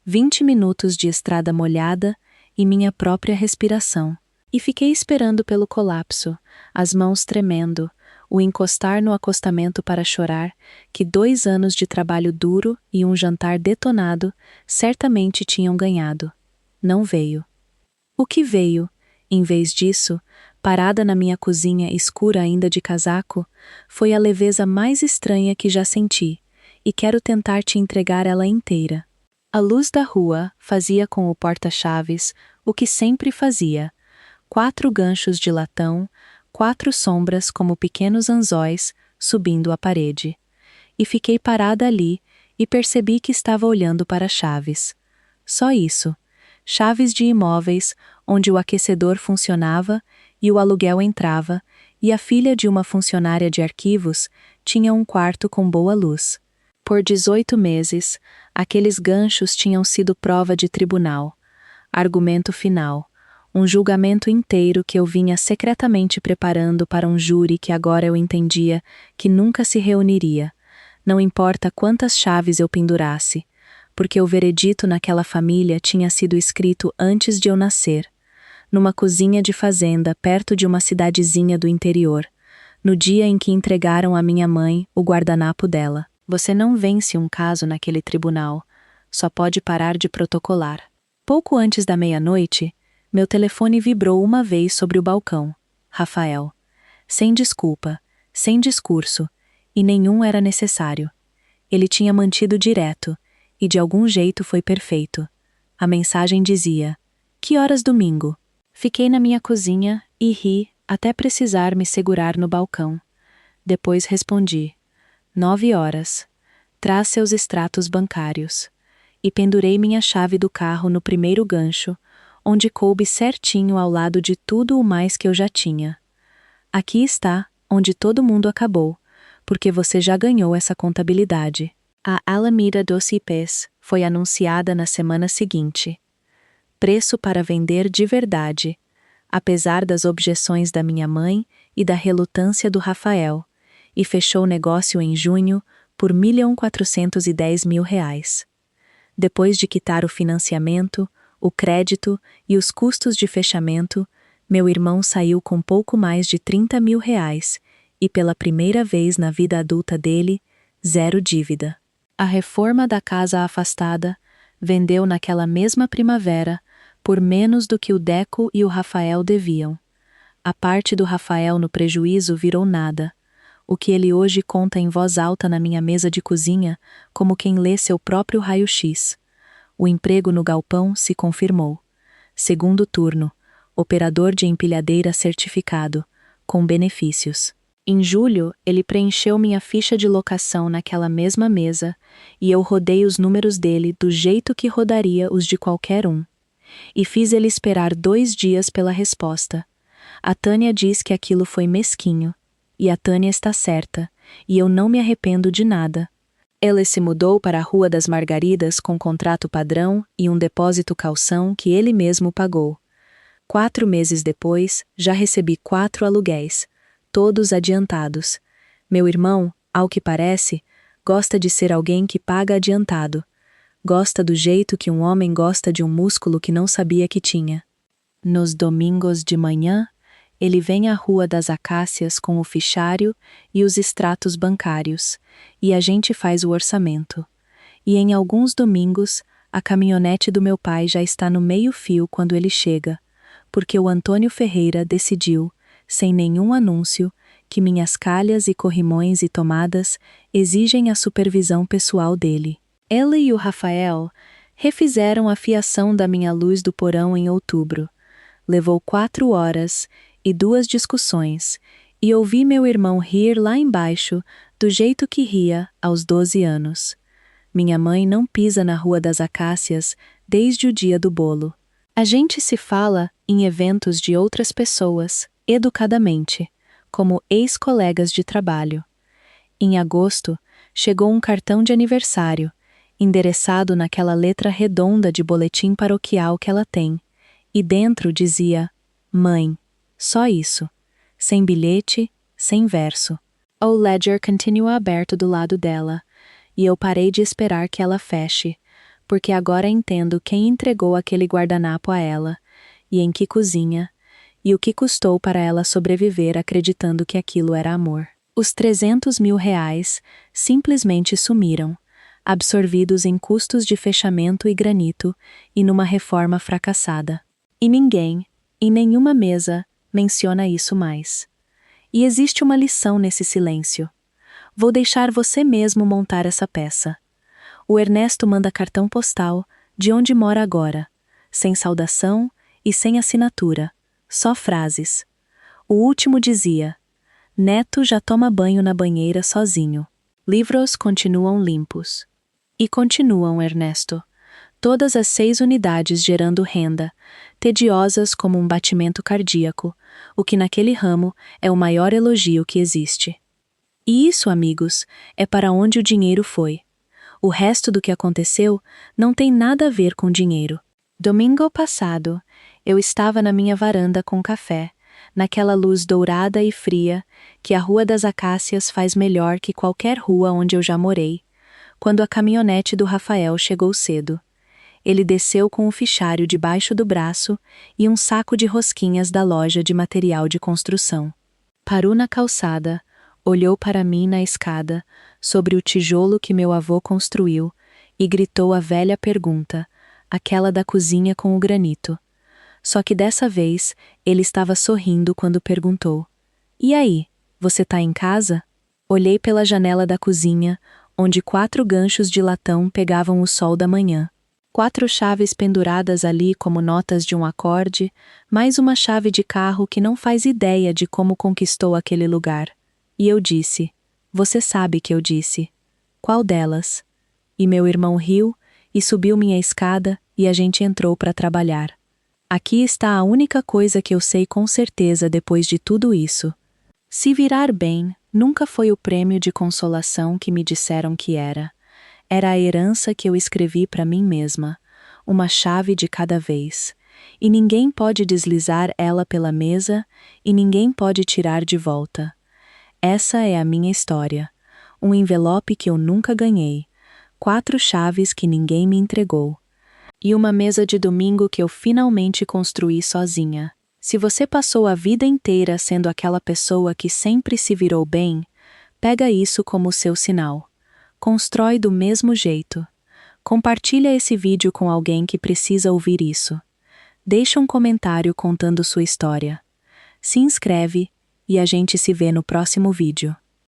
20 minutos de estrada molhada e minha própria respiração. E fiquei esperando pelo colapso, as mãos tremendo, o encostar no acostamento para chorar, que 2 anos de trabalho duro e um jantar detonado certamente tinham ganhado. Não veio. O que veio, em vez disso, parada na minha cozinha escura ainda de casaco, foi a leveza mais estranha que já senti, e quero tentar te entregar ela inteira. A luz da rua fazia com o porta-chaves o que sempre fazia: 4 ganchos de latão, 4 sombras como pequenos anzóis subindo a parede. E fiquei parada ali e percebi que estava olhando para chaves. Só isso. Chaves de imóveis onde o aquecedor funcionava e o aluguel entrava, e a filha de uma funcionária de arquivos tinha um quarto com boa luz. Por 18 meses, aqueles ganchos tinham sido prova de tribunal, argumento final, um julgamento inteiro que eu vinha secretamente preparando para um júri que agora eu entendia que nunca se reuniria, não importa quantas chaves eu pendurasse, porque o veredito naquela família tinha sido escrito antes de eu nascer, numa cozinha de fazenda perto de uma cidadezinha do interior, no dia em que entregaram à minha mãe o guardanapo dela. Você não vence um caso naquele tribunal, só pode parar de protocolar. Pouco antes da meia-noite, meu telefone vibrou uma vez sobre o balcão. Rafael. Sem desculpa, sem discurso, e nenhum era necessário. Ele tinha mantido direto, e de algum jeito foi perfeito. A mensagem dizia: "Que horas domingo?" Fiquei na minha cozinha e ri até precisar me segurar no balcão. Depois respondi: 9 horas. Traz seus extratos bancários. E pendurei minha chave do carro no primeiro gancho, onde coube certinho ao lado de tudo o mais que eu já tinha. Aqui está, onde todo mundo acabou, porque você já ganhou essa contabilidade. A Alameda dos IPs foi anunciada na semana seguinte. Preço para vender de verdade, apesar das objeções da minha mãe e da relutância do Rafael, e fechou o negócio em junho por R$ 1.410.000. Depois de quitar o financiamento, o crédito e os custos de fechamento, meu irmão saiu com pouco mais de R$ 30.000 e, pela primeira vez na vida adulta dele, 0 dívida. A reforma da casa afastada vendeu naquela mesma primavera por menos do que o Deco e o Rafael deviam. A parte do Rafael no prejuízo virou nada, o que ele hoje conta em voz alta na minha mesa de cozinha, como quem lê seu próprio raio-x. O emprego no galpão se confirmou. Segundo turno, operador de empilhadeira certificado, com benefícios. Em julho, ele preencheu minha ficha de locação naquela mesma mesa e eu rodei os números dele do jeito que rodaria os de qualquer um. E fiz ele esperar 2 dias pela resposta. A Tânia diz que aquilo foi mesquinho. E a Tânia está certa, e eu não me arrependo de nada. Ele se mudou para a Rua das Margaridas com contrato padrão e um depósito calção que ele mesmo pagou. 4 meses depois, já recebi 4 aluguéis, todos adiantados. Meu irmão, ao que parece, gosta de ser alguém que paga adiantado. Gosta do jeito que um homem gosta de um músculo que não sabia que tinha. Nos domingos de manhã, ele vem à Rua das Acácias com o fichário e os extratos bancários, e a gente faz o orçamento. E em alguns domingos, a caminhonete do meu pai já está no meio-fio quando ele chega, porque o Antônio Ferreira decidiu, sem nenhum anúncio, que minhas calhas e corrimões e tomadas exigem a supervisão pessoal dele. Ele e o Rafael refizeram a fiação da minha luz do porão em outubro. Levou 4 horas e 2 discussões, e ouvi meu irmão rir lá embaixo, do jeito que ria aos 12 anos. Minha mãe não pisa na Rua das Acácias desde o dia do bolo. A gente se fala em eventos de outras pessoas, educadamente, como ex-colegas de trabalho. Em agosto, chegou um cartão de aniversário, endereçado naquela letra redonda de boletim paroquial que ela tem, e dentro dizia: "Mãe". Só isso. Sem bilhete, sem verso. O ledger continua aberto do lado dela, e eu parei de esperar que ela feche, porque agora entendo quem entregou aquele guardanapo a ela, e em que cozinha, e o que custou para ela sobreviver acreditando que aquilo era amor. Os R$ 300.000 simplesmente sumiram, absorvidos em custos de fechamento e granito e numa reforma fracassada. E ninguém, em nenhuma mesa, menciona isso mais. E existe uma lição nesse silêncio. Vou deixar você mesmo montar essa peça. O Ernesto manda cartão postal de onde mora agora, sem saudação e sem assinatura, só frases. O último dizia: "Neto já toma banho na banheira sozinho. Livros continuam limpos." E continuam, Ernesto. Todas as 6 unidades gerando renda, tediosas como um batimento cardíaco, o que naquele ramo é o maior elogio que existe. E isso, amigos, é para onde o dinheiro foi. O resto do que aconteceu não tem nada a ver com dinheiro. Domingo passado, eu estava na minha varanda com café, naquela luz dourada e fria que a Rua das Acácias faz melhor que qualquer rua onde eu já morei, quando a caminhonete do Rafael chegou cedo. Ele desceu com o fichário debaixo do braço e um saco de rosquinhas da loja de material de construção. Parou na calçada, olhou para mim na escada, sobre o tijolo que meu avô construiu, e gritou a velha pergunta, aquela da cozinha com o granito. Só que dessa vez, ele estava sorrindo quando perguntou: "E aí, você tá em casa?" Olhei pela janela da cozinha, onde 4 ganchos de latão pegavam o sol da manhã. 4 chaves penduradas ali como notas de um acorde, mais uma chave de carro que não faz ideia de como conquistou aquele lugar. E eu disse: "Você sabe que eu disse. Qual delas?" E meu irmão riu e subiu minha escada e a gente entrou para trabalhar. Aqui está a única coisa que eu sei com certeza depois de tudo isso. Se virar bem, nunca foi o prêmio de consolação que me disseram que era. Era a herança que eu escrevi para mim mesma, uma chave de cada vez. E ninguém pode deslizar ela pela mesa e ninguém pode tirar de volta. Essa é a minha história. Um envelope que eu nunca ganhei. 4 chaves que ninguém me entregou. E uma mesa de domingo que eu finalmente construí sozinha. Se você passou a vida inteira sendo aquela pessoa que sempre se virou bem, pega isso como seu sinal. Constrói do mesmo jeito. Compartilha esse vídeo com alguém que precisa ouvir isso. Deixa um comentário contando sua história. Se inscreve e a gente se vê no próximo vídeo.